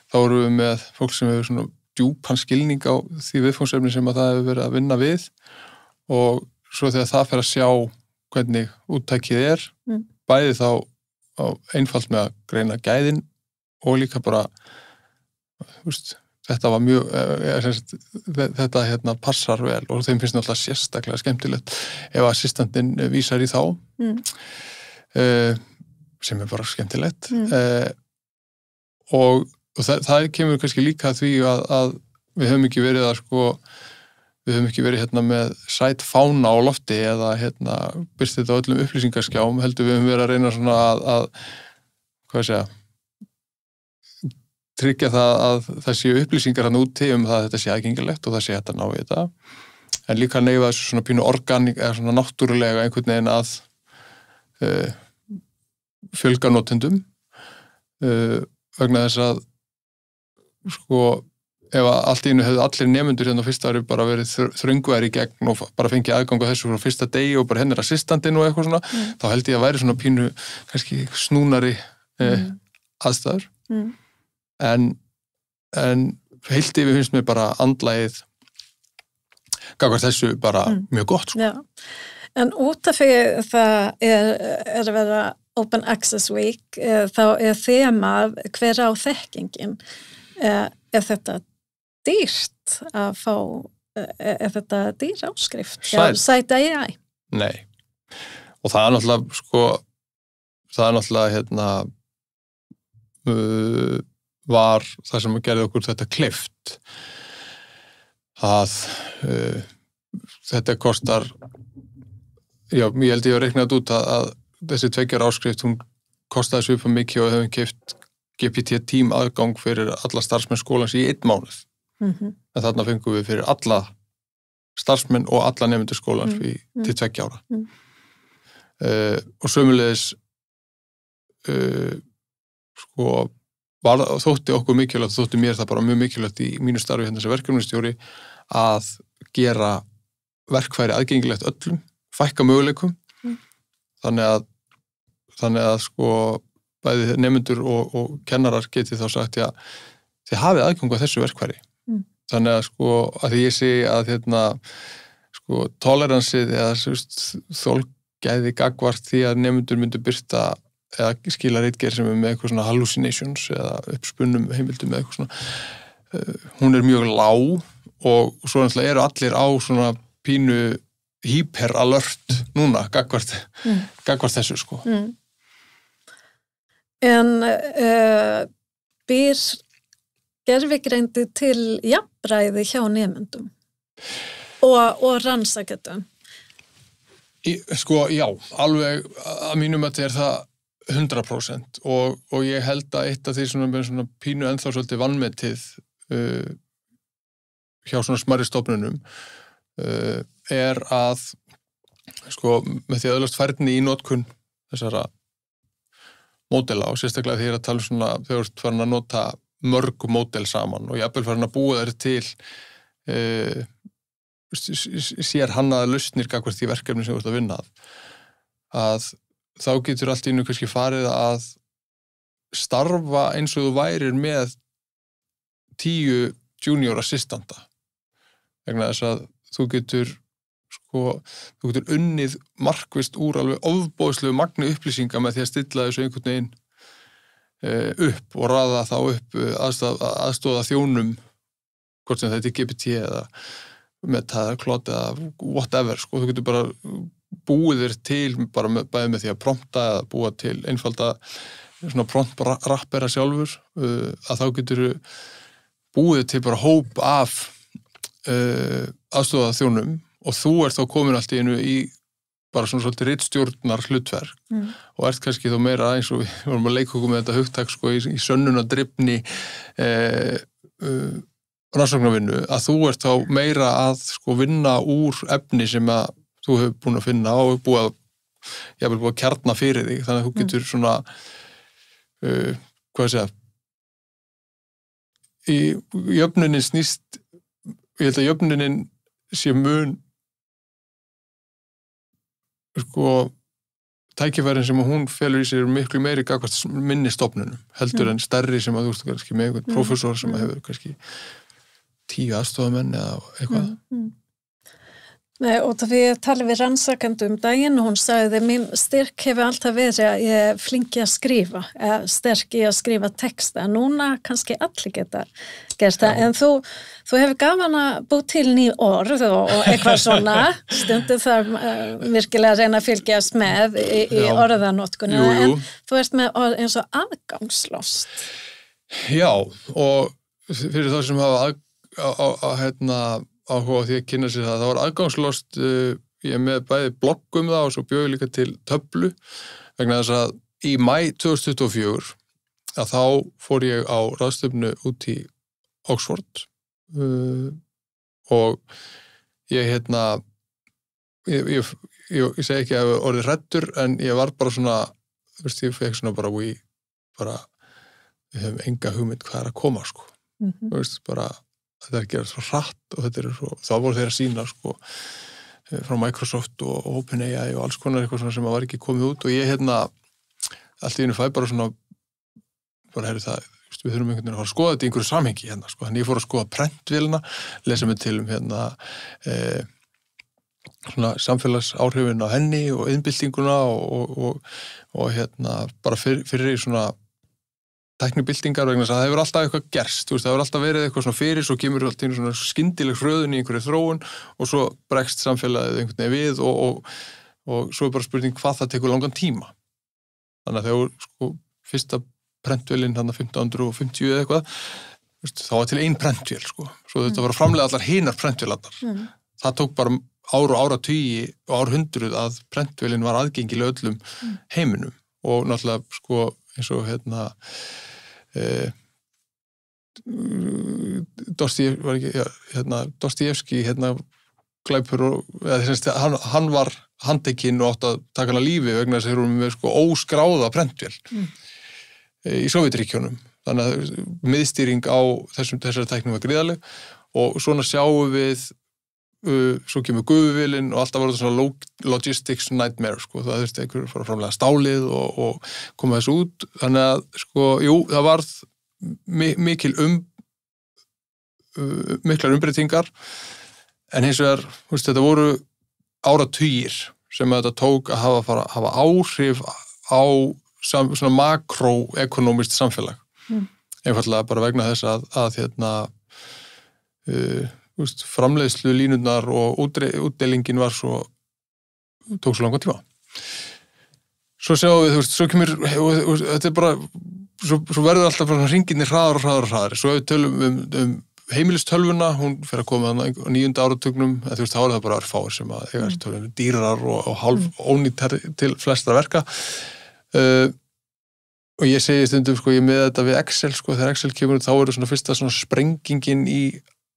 þá erum við með fólk sem hefur svona djúpan skilning á því viðfangsefni sem að það hefur verið að vinna við og svo þegar það fer að sjá hvernig úttækið bæði þá einfalt með að greina gæðin og líka bara þetta var mjög þetta passar vel og þeim finnst náttúrulega sérstaklega skemmtilegt ef assistantinn vísar í þá sem bara skemmtilegt og það kemur kannski líka því að við höfum ekki verið við höfum ekki verið með sætfána á lofti eða byrst þetta á öllum upplýsingaskjám heldur við höfum verið að reyna svona að tryggja það að séu upplýsingar hann úti það þetta sé aðgengilegt og það sé hægt að ná í þetta en líka neyfa þessu svona pínu organik eða svona náttúrulega einhvern veginn að fjölga notendum vegna þess að ef allt í einu hefðu allir nemendur á fyrsta ári bara verið þrönguðar í gegn og bara fengið aðgang á þessu frá fyrsta degi og bara hennir assistantinn og eitthvað svona þá held ég að væri svona pínu kannski snúnari aðstæður en heilt yfir finnst mér bara andlagið gagnvart þessu bara mjög gott Já. En út af því það að vera Open Access Week þá þemað hver á þekkingin þetta dýrt að fá þetta dýr áskrift Sæta AI? Nei og það náttúrulega var það sem gerði okkur þetta kleift að þetta kostar ég held ég að reikna þetta út að þessi 2 ára áskrift hún kostaði svipað mikið og hefum keypt GPT tím aðgang fyrir alla starfsmenn skólans í 1 mánuð en þarna fengum við fyrir alla starfsmenn og alla nemendur skólans til 2 ára og sömuleiðis þótti okkur mikilvægt, þótti mér það bara mjög mikilvægt í mínu starfi sem verkefnastjóri að gera verkfæri aðgengilegt öllum, fækka möguleikum þannig að bæði nemendur og kennarar geti þá sagt þið hafið aðgang að þessu verkfæri þannig að því ég sé að toleransið eða þolgæði gagnvart því að nemendur myndu birta eða skila ritgerð sem með eitthvað svona hallucinations eða uppspunnum heimildum eða eitthvað svona hún mjög lág og svo náttúrulega eru allir á svona pínu hyperalert núna gagnvart þessu En býr gervigreindi til jafnræði hjá nemendum og rannsakendum? Sko, já, alveg að mínum að þetta það 100% og ég held að eitt af því svona pínu ennþá svolítið vanmetið hjá svona smærri stofnunum að sko með því að öðlast færni í notkun þessara módela og sérstaklega því að tala svona þegar þú ert farin að nota mörg módel saman og jafnvel farin að búa þær til sér hannaða lausnir gagnvart því verkefni sem þú ert að vinna að þá getur allt í einu kannski farið að starfa eins og þú værir með 10 junior assistanta vegna þess að þú getur unnið markvisst úr alveg ofboðslegu magni upplýsinga með því að stilla þessu einhvern veginn upp og raða þá upp aðstoða þjónum hvort sem þetta er GPT eða Meta eða Claude eða whatever sko, þú getur bara búið þér til bara bæði með því að prompta eða búa til einfalda svona prompt rappera sjálfur að þá getur búið til bara hóp af aðstoða þjónum og þú ert þá komin allt í einu í bara svona svolítið ritstjórnar hlutverk og ert kannski þá meira eins og við vorum að leika okkur með þetta hugtak sko í sönnunardrifni rannsóknarvinnu að þú ert þá meira að sko vinna úr efni sem að þú hefur búin að finna og búið að kjarna fyrir þig þannig að þú getur svona hvað segja í jöfnunin snýst ég held að jöfnunin sé mun sko tækifærin sem hún felur í sér miklu meiri gagnvart minni stofnunum heldur en stærri sem að þú veist kannski með einhvern prófessor sem að hefur kannski 10 aðstofamenn eða eitthvað. Nei, og það við talið við rannsakendum daginn og hún sagði mín styrk hefur alltaf verið að ég flinki að skrifa, sterk í að skrifa texta. Núna kannski allir geta gert það, en þú hefur gaman að búið til ný orð og eitthvað svona, stundum þarf virkilega að reyna að fylgjast með í orðanotkunni, en þú ert með orð eins og aðgangslost. Já, og fyrir þá sem hafa áhuga því að kynna sér það var aðgangslost ég er með bæði blogg það og svo bjó ég líka til töflu vegna þess að í maí 2024 að þá fór ég á ráðstefnu út í Oxford og ég ég segi ekki að orðið hræddur en ég var bara svona ég fekk svona bara við höfum enga hugmynd hvað er að koma sko bara þetta er að gera svo hratt og þetta svo, þá voru þeir að sýna sko, frá Microsoft og OpenAI og alls konar eitthvað sem var ekki komið út og ég allt í einu fæ bara svona herri það, við þurfum einhvern veginn að fara að skoða þetta í einhverju samhengi sko, þannig ég fór að skoða prentvélina, lesa mig til svona samfélagsáhrifin á henni og innbyltinguna og bara fyrir svona tæknibyltingar vegna þess að það hefur alltaf eitthvað gerst, það hefur alltaf verið eitthvað svona fyrir, svo kemur alltaf einu svona skyndileg hröðun í einhverju þróun og svo bregst samfélagið einhvern veginn við og svo er bara spurning hvað það tekur langan tíma. Þannig að þegar sko fyrsta prentvélin hann 1550 eða eitthvað, þá var til ein prentvél sko, svo þetta var að framleiða allar hinar prentvélarnar. Það tók bara ár og áratugi og árhundruð að prentvélin var aðgengileg öllum heiminum og náttúrulega sko eins og Dostojevski glæpur hann var handtekinn og átt að taka hann að lífi vegna þess að þeir eru með sko óskráða prentvél í Sovétríkjunum þannig að miðstýring á þessari tækni var gríðarleg og svona sjáum við svo kemur gufuvélin og alltaf var þetta svona logistics nightmare sko, það þurfti einhver að fara að framlega stálið og koma þessu út þannig að sko, jú, það varð miklar umbreytingar en hins vegar, þetta voru áratugir sem þetta tók að hafa áhrif á svona makroekonomist samfélag einfallega bara vegna þess að framleiðslu línurnar og útdelingin tók svo langan tíma. svo sjáum við, þú veist, svo kemur þetta bara, svo verður alltaf hringinni hraðar svo ef við tölum heimilistölvuna, hún fer að koma á 9. áratugnum, en þú veist, þá það bara fáir sem að eiga tölvunum dýrar og hálf ónýtar til flestra verka og ég segi stundum, sko, ég með þetta við Excel, sko, þegar Excel kemur þá svona fyrsta svona sprengingin í,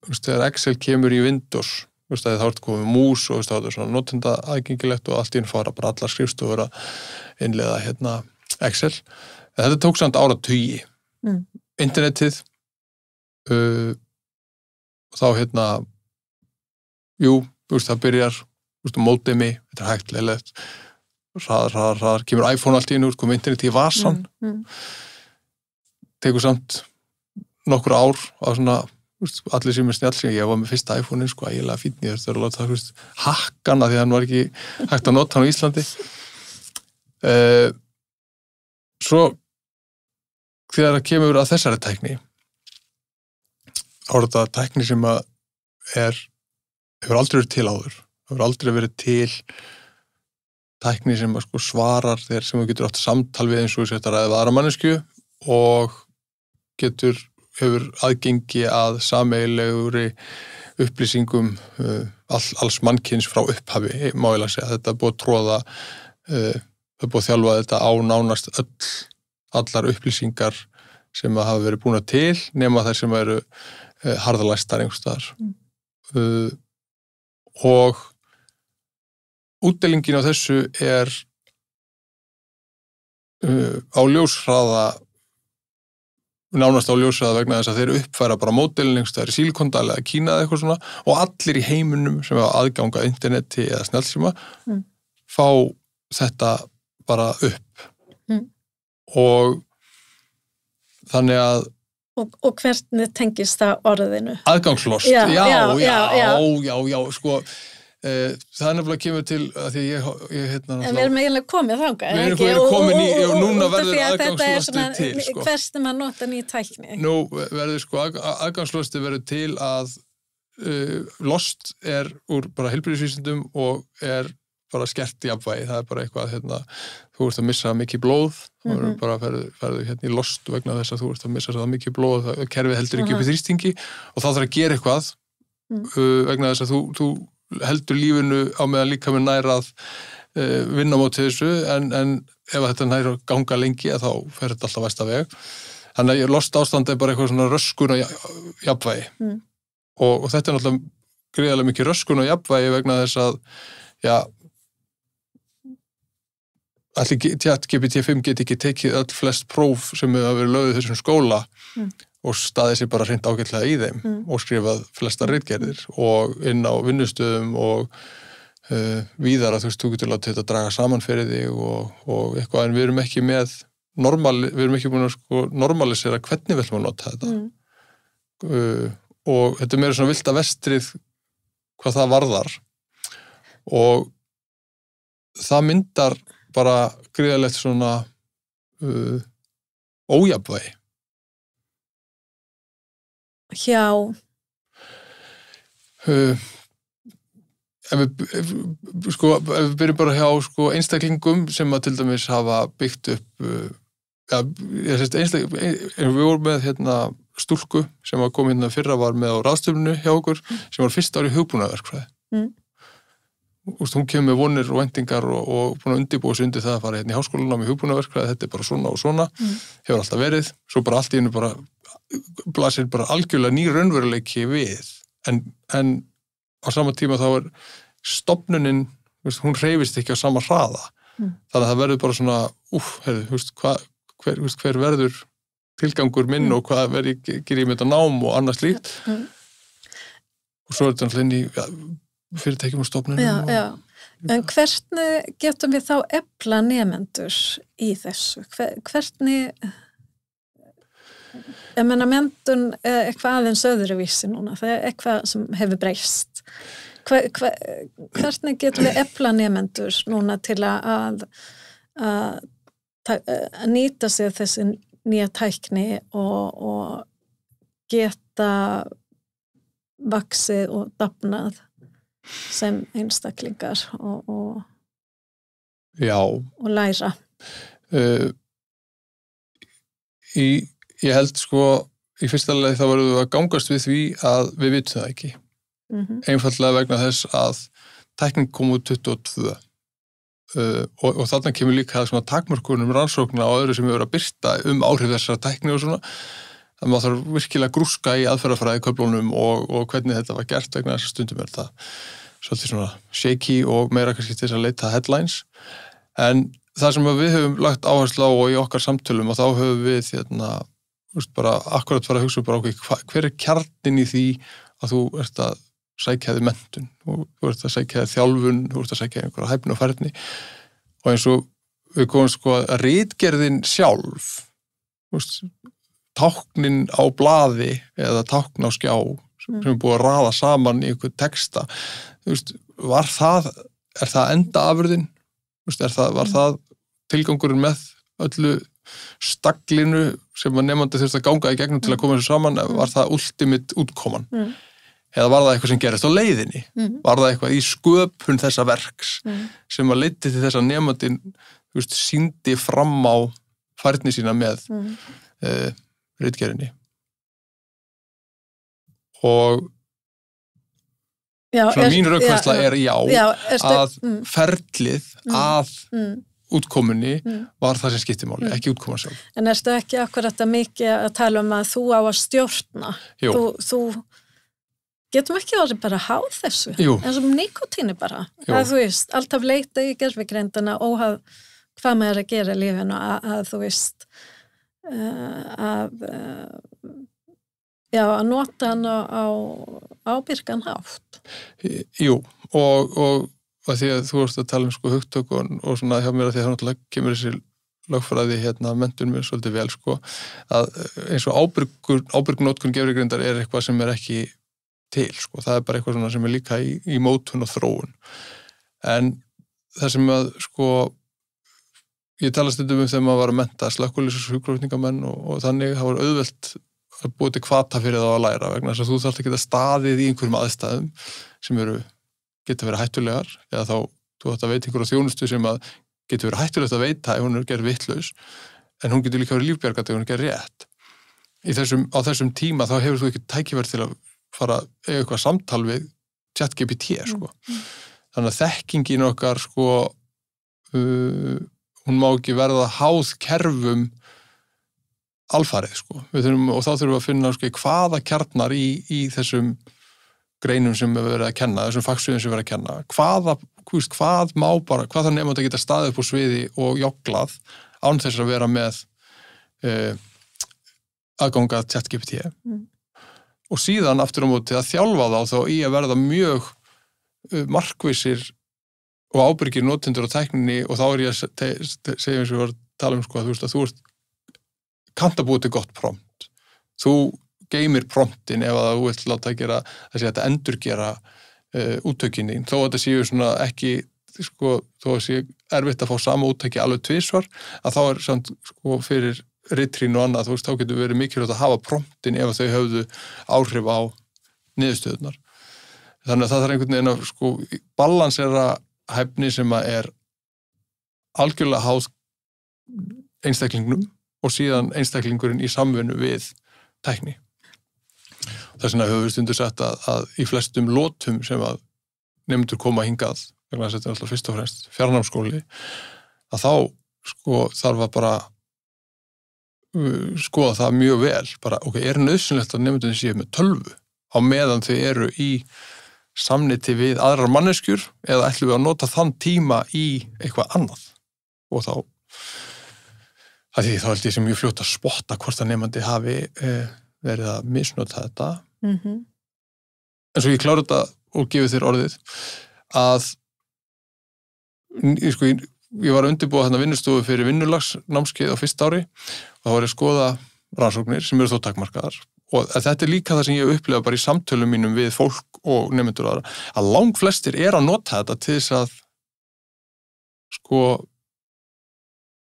þú veist, þegar Excel kemur í Windows, þú veist, þá komið mús og þá svona notenda aðgengilegt og allt í einu fara bara allar skrifstofur að innleiða Excel, en þetta tók samt áratugi internetið þá jú, þú veist, það byrjar þú veist, módemi, þetta hægt leilegt hraðar, kemur iPhone allt í einu, kom internet í vasan tekur samt nokkur ár á svona, veist, allir sem snjall ég var með fyrsta iPhone-in, sko, ægilega fínn ég þurfti að láta það, veist, hakkana því hann var ekki hægt að nota hann á Íslandi svo þegar það kemur að þessari tækni þá þetta tækni sem að hefur aldrei verið til áður hefur aldrei verið til tækni sem að, sko, svarar þegar sem þú getur átt samtal við eins og þetta ræðið aðra manneskju og hefur aðgengi að sameiginlegri upplýsingum alls mannkyns frá upphafi, má ég segja, þetta er búið að tróða það er búið að þjálfa þetta á nánast allar upplýsingar sem að hafa verið búin til nema þær sem eru harðalæstar einhvers staðar og útdelingin á þessu á ljóshraða nánast á ljóshraða vegna þess að þeir uppfæra bara módelin einhvers staðar í Silicon-dal eða Kína eða eitthvað svona og allir í heiminum sem hafa aðgang að interneti eða snjallsíma fá þetta bara upp og þannig að og hvernig tengist það orðinu? Aðgangslost, já, sko það er nefnilega kemur til að því ég en við erum eiginlega komið þangað við erum komin í og núna verður aðgangslostið til, sko. Hverstum að nota ný tækni? Nú verður, sko, aðgangslostið verður til að lost úr bara heilbrigðisvísindum og bara skert jafnvægi, það bara eitthvað þú ert að missa mikið blóð þú bara ferðu í lost vegna þess að þú ert að missa það mikið blóð kerfið heldur ekki upp í þrýstingi og þá þarf að gera eitthvað vegna þess að þú heldur lífinu á meðan líka með nær að vinna á móti þessu en ef þetta nær að ganga lengi þá fer þetta alltaf versta veg þannig að lost ástand bara eitthvað svona röskun og jafnvægi og þetta er náttúrulega gríðarlega mikið röskun og jafnvægi vegna þess að allir ChatGPT-5 geti ekki tekið öll flest próf sem hafa verið lögð í þessum skóla og staðið sér bara hreint ágætlega í þeim og skrifað flesta ritgerðir og inn á vinnustöðum og víðar að þú getur látið þetta draga saman fyrir þig og eitthvað en við erum ekki með við erum ekki búin að, sko, normalisera hvernig við ætlum að nota þetta og þetta meira svona villta vestrið hvað það varðar og það myndar bara gríðalegt svona ójafnvægi hjá ef við byrjum bara hjá, sko, einstaklingum sem að til dæmis hafa byggt upp við vorum með stúlku sem að kom fyrra var með á ráðstöfnu hjá okkur sem var fyrsta ári hugbúnaðarverkfræði hún kemur með vonir og væntingar og búin að undirbúa sig undir það að fara í háskólanám í hugbúnaðarverkfræði, þetta er bara svona og svona hefur alltaf verið, svo bara allt í einu bara blasir bara algjörlega ný raunveruleiki við en á sama tíma þá stofnunin, hún hreyfist ekki á sama hraða þannig að það verður bara svona hver verður tilgangur minn og hvað gerir ég með þetta nám og annað slíkt og svo þetta alltaf inn í fyrirtækjum og stofnunum En hvernig getum við þá efla nemendur í þessu? Hvernig ég meina mentun eitthvað aðeins öðruvísi núna, það eitthvað sem hefur breyst hvernig getum við efla nemendur núna til að nýta sig þessi nýja tækni og geta vaxið og dafnað sem einstaklingar og læra Ég held sko í fyrsta lagi þá verðum við að gangast við því að við vitum það ekki. Einfaldlega vegna þess að tæknin kom út 22 og þarna kemur líka svona takmörkunum rannsókna og öðru sem við verðum að birta áhrif þessara tækni og svona. Það má þarf virkilega grúska í aðferðafræði köflunum og hvernig þetta var gert vegna þess að stundum þetta svolítið svona shaky og meira kannski til þess að leita headlines. En það sem við höfum lagt áherslu á og í okkar samtölum og þá höfum við bara akkurat fara að hugsa bara hver kjarnin í því að þú ert að sækja þig menntun, þú ert að sækja þig þjálfun, þú ert að sækja einhverja hæfni og færni og eins og við komum sko að ritgerðin sjálf, táknin á blaði eða tákn á skjá sem er búið að raða saman í einhver texta, er það endaafurðin? Var það tilgangurinn með öllu staglinu sem að nemandi þurfti að ganga í gegnum til að koma þessu saman, var það ultimate útkoman? Eða var það eitthvað sem gerist á leiðinni? Var það eitthvað í sköpun þessa verks sem að leiddi til þess að nemandinn sýndi fram á færni sína með ritgerðinni? Og mín rökfærsla er að ferlið að útkomunni var það sem skipti máli, ekki útkoman sjálf. En erstu ekki akkurat að mikið að tala um að þú á að stjórna? Þú getum ekki orðið bara háð þessu, eins og nikotíni bara. Að þú veist, alltaf leita í gervigreindina óháð hvað maður er að gera í lífinu, að þú veist, að nota hann á ábyrgan hátt. Jú, og að því að þú vorst að tala um sko hugtök og svona hjá mér að því að það náttúrulega kemur þessi lögfræði menntun mér svolítið vel sko, að eins og ábyrg notkun gervigreindar er eitthvað sem er ekki til sko, það er bara eitthvað svona sem er líka í mótun og þróun. En það sem að sko, ég tala stundum þegar maður var að mennta slökkviliðs- og sjúkraflutningamenn og þannig, það var auðvelt að búið til hvata fyrir þá að læra vegna þess að þú þarft að geta staðið í einhverjum aðstæðum sem geta verið hættulegar eða þá þú ætti að veita einhverja þjónustu sem að getur verið hættulegt að veita ef hún er gerð vitlaus en hún getur líka verið lífbjargandi ef hún er gerð rétt. Á þessum tíma þá hefur þú ekki tækifæri til að fara eitthvað samtal við ChatGPT sko. Þannig að þekkingin okkar sko, hún má ekki verða háð kerfum alfarið sko. Og þá þurfum við að finna sko, hvaða kjarnar í þessum greinum sem við verðum að kenna, þessum fagsviðum sem við verðum að kenna, hvað það nefnum að geta staðið upp á sviði og jogglað án þess að vera með aðgangað ChatGPT. Og síðan aftur á móti að þjálfa þá í að verða mjög markvissir og ábyrgir notendur á tækninni og þá er ég að segja eins og við varum að tala um sko, að þú kannt að búið til gott prompt. Þú geymir promptin ef að þú vilt láta að gera þessi að endurgera úttökinni, þó að þetta séu svona ekki, sko, þó að sé erfitt að fá sama úttöki alveg tvisvar, að þá er samt sko fyrir ritrín og annað, þú veist, þá getur verið mikilvægt að hafa promptin ef þau höfðu áhrif á niðurstöðunar. Þannig að það er einhvern veginn að sko balansera hæfni sem að er algjörlega háð einstaklingnum og síðan einstaklingurinn í samvinnu við tækni. Þess vegna höfum við stundu sagt að í flestum lotum sem að nemendur koma hingað, vegna þess að þetta er alltaf fyrst og fremst fjarnámsskóli, að þá sko þarf að bara skoða það mjög vel, bara ok, er nauðsynlegt að nemendurnir séu með tölvu á meðan þau eru í samniti við aðrar manneskjur eða ætlum við að nota þann tíma í eitthvað annað og þá held ég sem mjög fljótt að spotta hvort að nemandi hafi verið að misnota þetta. En svo ég klára þetta og gefi þér orðið að ég var að undirbúa þarna vinnustofu fyrir vinnulagsnámskeið á fyrsta ári og þá var ég að skoða rannsóknir sem eru þó takmarkaðar og þetta er líka það sem ég upplega bara í samtölum mínum við fólk og nemendur aðra að langflestir er að nota þetta til þess að sko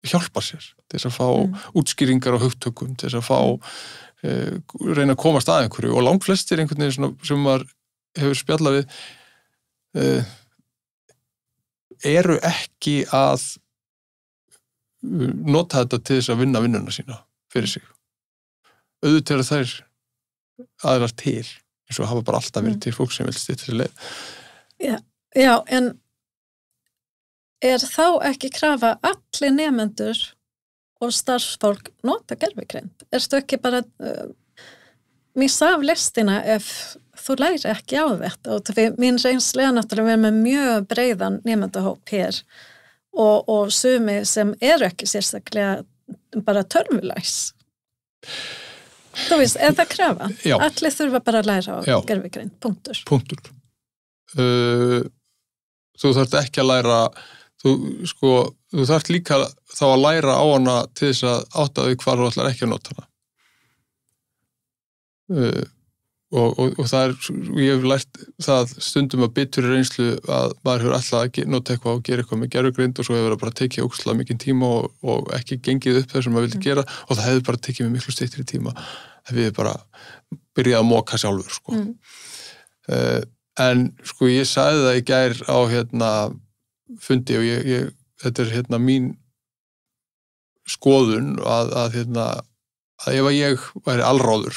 hjálpa sér, til þess að fá útskýringar á hugtökum, til þess að fá reyna að komast að einhverju og langflestir einhvern veginn sem maður hefur spjallað við eru ekki að nota þetta til þess að vinna vinnuna sína fyrir sig. Auðvitað eru þær aðrar til, eins og hafa bara alltaf verið til fólk sem vil stytta þessi leið. Já, en þá ekki krafa allir nemendur og starfsfólk nota gervigreind? Ertu ekki bara missa af listina ef þú læri ekki á þetta? Og mín reynslega náttúrulega við með mjög breiðan nemendahóp hér og sumi sem ekki sérstaklega bara törfulæs. Þú veist, það krafa? Já. Allir þurfa bara að læra á gervigreind, punktur. Punktur. Þú þarft ekki að læra, þú þarft líka þá að læra á hana til þess að átta þig hvar þú ætlar ekki að nota hana. Og það ég hef lært það stundum að bitur í reynslu að maður hefur alltaf að nota eitthvað og gera eitthvað með gervigreind og svo hefur það bara tekið ógeðslega mikinn tíma og ekki gengið upp þess sem maður vildi gera og það hefur bara tekið mig miklu styttri tíma að við bara byrjaði að moka sjálfur, En ég sagði það í gær á fundi og þetta er mín skoðun að ef ég væri alráður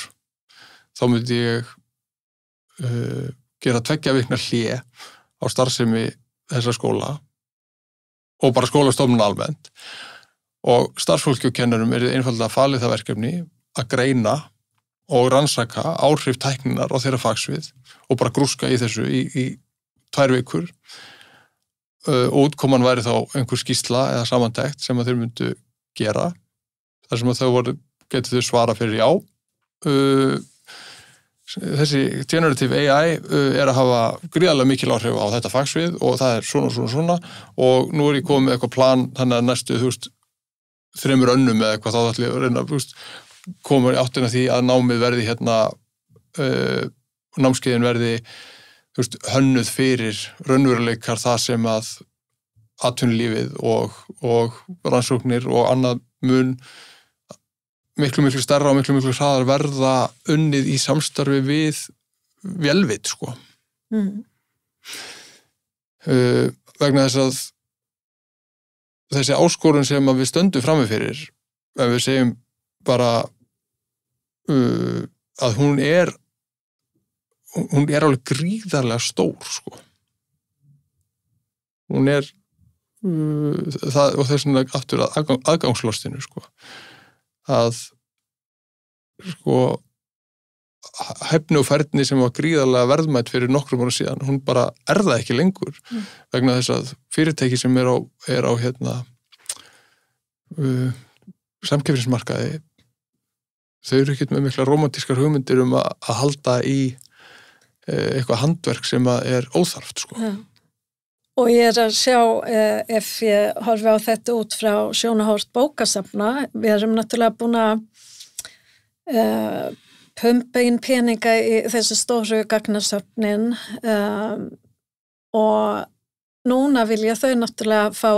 þá myndi ég gera 2 vikna hlé á starfsemi þessa skóla og bara skólastofnun almennt og starfsfólki og kennurum einfaldlega falið það verkefni að greina og rannsaka áhrif tækninar á þeirra fagsvið og bara grúska í þessu í 2 vikur og útkoman væri þá einhver skýrsla eða samantekt sem að þeir myndu gera þar sem að þau getur þau svara fyrir já þessi generative AI að hafa gríðarlega mikil áhrif á þetta fagsvið og það er svona og nú ég komið með eitthvað plan þannig að næstu 3 önnum eða eitthvað þá ætla ég að reyna koma í áttina því að námið verði námskeiðin verði hönnuð fyrir raunveruleikar það sem að atvinnulífið og rannsóknir og annað mun miklu stærra og miklu hraðar verða unnið í samstarfi við vélvit, vegna þess að þessi áskorun sem að við stöndum frammi fyrir, ef við segjum bara að hún er alveg gríðarlega stór, hún það, og þess vegna aftur að aðgangslostinu, að hæfni og færni sem var gríðarlega verðmætt fyrir nokkrum ára síðan, hún bara það ekki lengur vegna þess að fyrirtæki sem er á samkeppnismarkaði þau eru ekkert með mikla romantískar hugmyndir að halda í eitthvað handverk sem er óþarft, Ja. Og ég að sjá, ef ég horfi á þetta út frá sjónarhort bókasafna, við erum náttúrulega búin að pumpa inn peninga í þessi stóru gagnasöfnin og núna vilja þau náttúrulega fá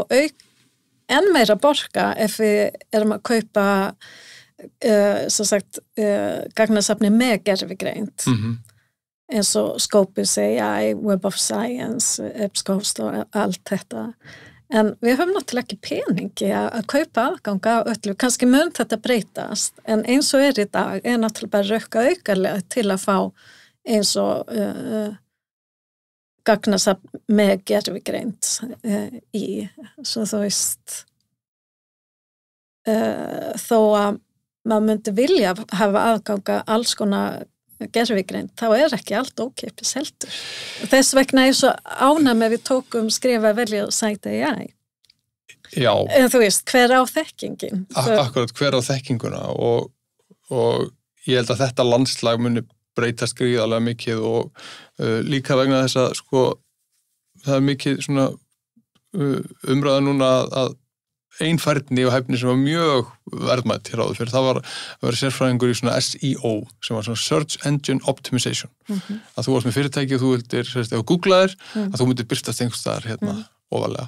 enn meira borga ef við erum að kaupa gagnasafni með gervigreind. Eins og Scopus AI, Web of Science, EBSCOhost og allt þetta. En við höfum náttúrulega ekki peningi að kaupa aðganga á öllu. Kannski mun þetta breytast, en eins og í dag náttúrulega bara rökka aukarlega til að fá eins og gagnasafn með gervigreind í. Svo þú veist, þó að maður myndi vilja hafa aðganga alls konar gervigreind, þá ekki allt ókeypis heldur. Þess vegna svo ánægð með við tókum skrifa velja sæta AI. Já. En þú veist, hver á þekkingin? Akkurat, hver á þekkinguna og ég held að þetta landslag muni breytast gríðarlega mikið og líka vegna þess að það mikið svona umræða núna að einfærni og hæfni sem var mjög verðmætt hér áður fyrir. Það var að vera sérfræðingur í svona SEO sem var svona Search Engine Optimization. Að þú varst með fyrirtæki og þú vildir, ef þú googlaðir, að þú myndir birtast einhvers staðar ofalega.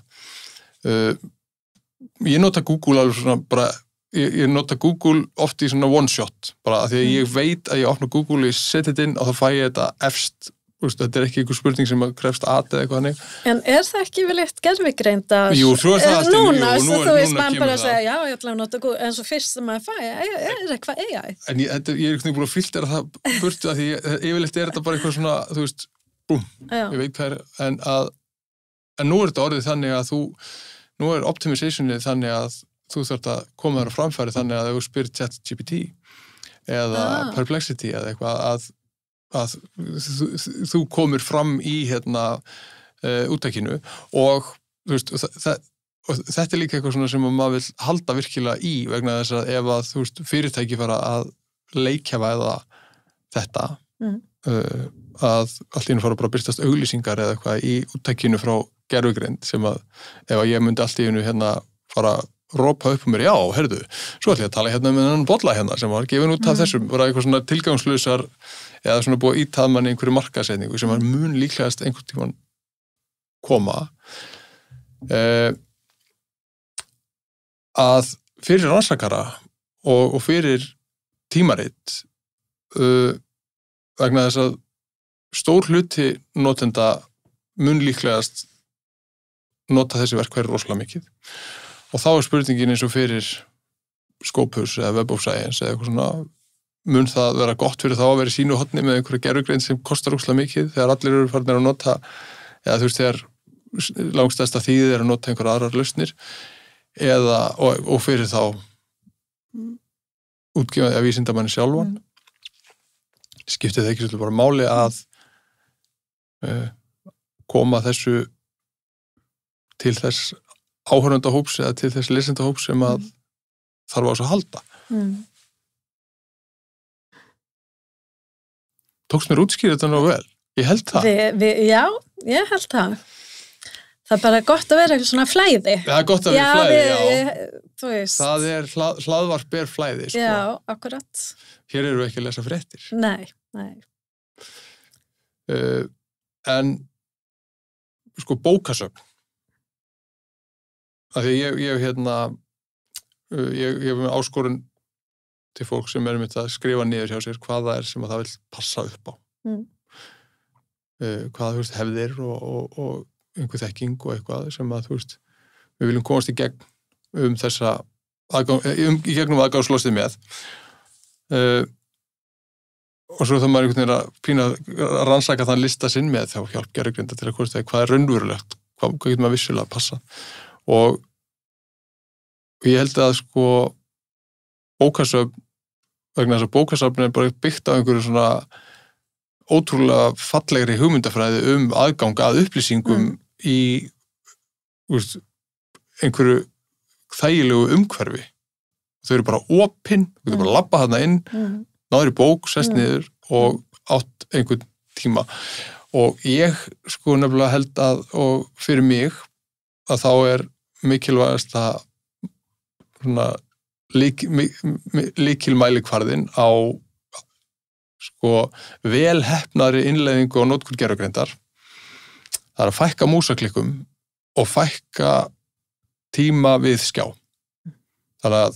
Ég nota Google alveg svona bara, ég nota Google oft í svona one shot, bara að því að ég veit að ég opna Google og ég seti þetta inn og þá fæ ég þetta efst þetta ekki einhver spurning sem að krefst eða eitthvað hannig. En það ekki vel eitt gervigreind að... Jú, svo það núna, þú veist, maður bara að segja, já, ég ætla að nota góð, en svo fyrst sem maður eitthvað AI. En ég ekki búin að filtera það burtu að því yfirleitt þetta bara eitthvað svona, þú veist, búm, ég veit hvað en nú þetta orðið þannig að nú optimizationið þannig að þú þarft að koma þér á framfæri þannig að þú spyrir ChatGPT eða Perplexity eða eitthvað að þú komir fram í úttakinu og þú veist, og þetta líka eitthvað svona sem maður vill halda virkilega í vegna þess að ef að þú veist, fyrirtæki fara að leikjavæða þetta að allt í einu fara bara að birtast auglýsingar eða eitthvað í úttakinu frá gervigreind sem að ef að ég myndi allt í einu fara rópa upp mér, já, heyrðu, svo ætlum ég að tala með þennan bolla sem var gefin út af þessum, bara eitthvað svona tilgangslausar eða svona búið að ítað manni einhverju markaðssetningu sem var mun líklegast einhvern tímann koma að fyrir rannsakara og fyrir tímarit vegna þess að stór hluti notenda mun líklegast nota þessi verkfæri rosalega mikið og þá spurningin eins og fyrir Scopus eða Web of Science eða eitthvað svona mun það vera gott fyrir þá að vera í sínu horni með einhverja gervigreind sem kostar rosalega mikið þegar allir eru farnir að nota eða þú veist þegar langstærsta þýðið að nota einhverja aðrar lausnir eða og fyrir þá útgefandi að vísindamanni sjálfan skiptir það ekki svolítið bara máli að koma þessu til þess áhorfendahóps eða til þess lesendahóps sem að þarf á þess að halda. Tókst mér útskýra þetta nú vel? Ég held það. Já, ég held það. Það bara gott að vera eitthvað svona flæði. Það gott að vera flæði, þú veist. Það hlaðvarp flæði, sko. Já, akkurat. Hér eru við ekki að lesa fréttir. Nei. En, sko, bókasöfn. Af því ég hef með áskorun til fólk sem með að skrifa niður hjá sér hvað það sem að það vil passa upp á. Hvað, þú veist, hefðir og einhver þekking og eitthvað sem að, þú veist, við viljum komast í gegn þessa í gegnum aðgangslostið með. Og svo þá maður einhvern veginn að rannsaka þann lista sinn með þá hjálp gervigreindar til að komast að hvað raunverulegt, hvað getur maður vissulega að passa. Og ég held að sko bókasöfn vegna þess að bókasöfn bara byggt á einhverju svona ótrúlega fallegri hugmyndafræði aðgang að upplýsingum í veist, einhverju þægilegu umhverfi. Þau eru bara opin, þú getur bara að labba þarna inn, náður í bók, sest niður og átt einhvern tíma. Og ég sko nefnilega held að, og fyrir mig, að þá mikilvægast að lykilmælikvarðinn á sko velheppnaðri innleiðingu og notkun gervigreindar. Það að fækka músaklikkum og fækka tíma við skjá. Þannig að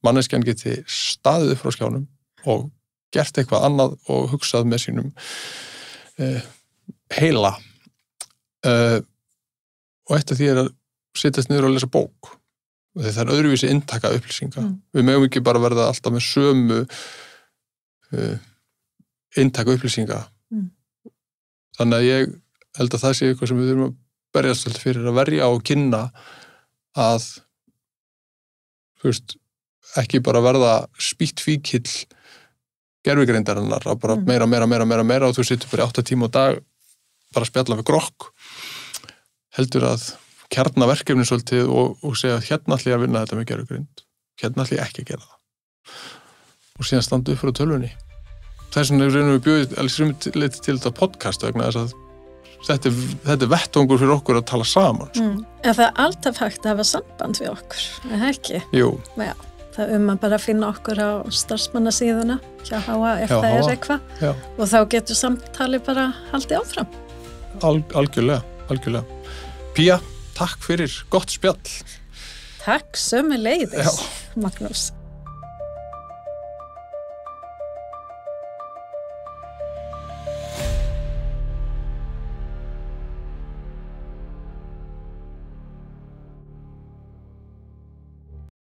manneskjan geti staðið frá skjánum og gert eitthvað annað og hugsað með sínum heila. Og eitt af því að sittast niður og lesa bók. Það öðruvísi inntaka upplýsinga. Við megum ekki bara verða alltaf með sömu inntaka upplýsinga. Þannig að ég held að það sé eitthvað sem við þurfum að berjast fyrir að verja og kynna að þú veist, ekki bara verða spýtt fíkill gervigreindarinnar að bara meira og þú sittur bara 8 tíma á dag bara að spjalla við grokk. Heldur að kjarna verkefni svolítið og segja hérna ætla ég að vinna þetta með gervigreind, hérna ætla ég ekki að gera það. Og síðan standa upp frá tölvunni. Þess vegna reynum við bjóðið alveg til þetta podcast vegna þess að þetta vettvangur fyrir okkur að tala saman. Sko. En það alltaf hægt að hafa samband við okkur, ekki? Jú. Já, það að bara finna okkur á starfsmannasíðuna hjá HA ef það eitthvað. Já. Og þá getur samtali bara haldið áfram. Algjörlega. Pía, takk fyrir gott spjall. Takk sömuleiðis, Magnús.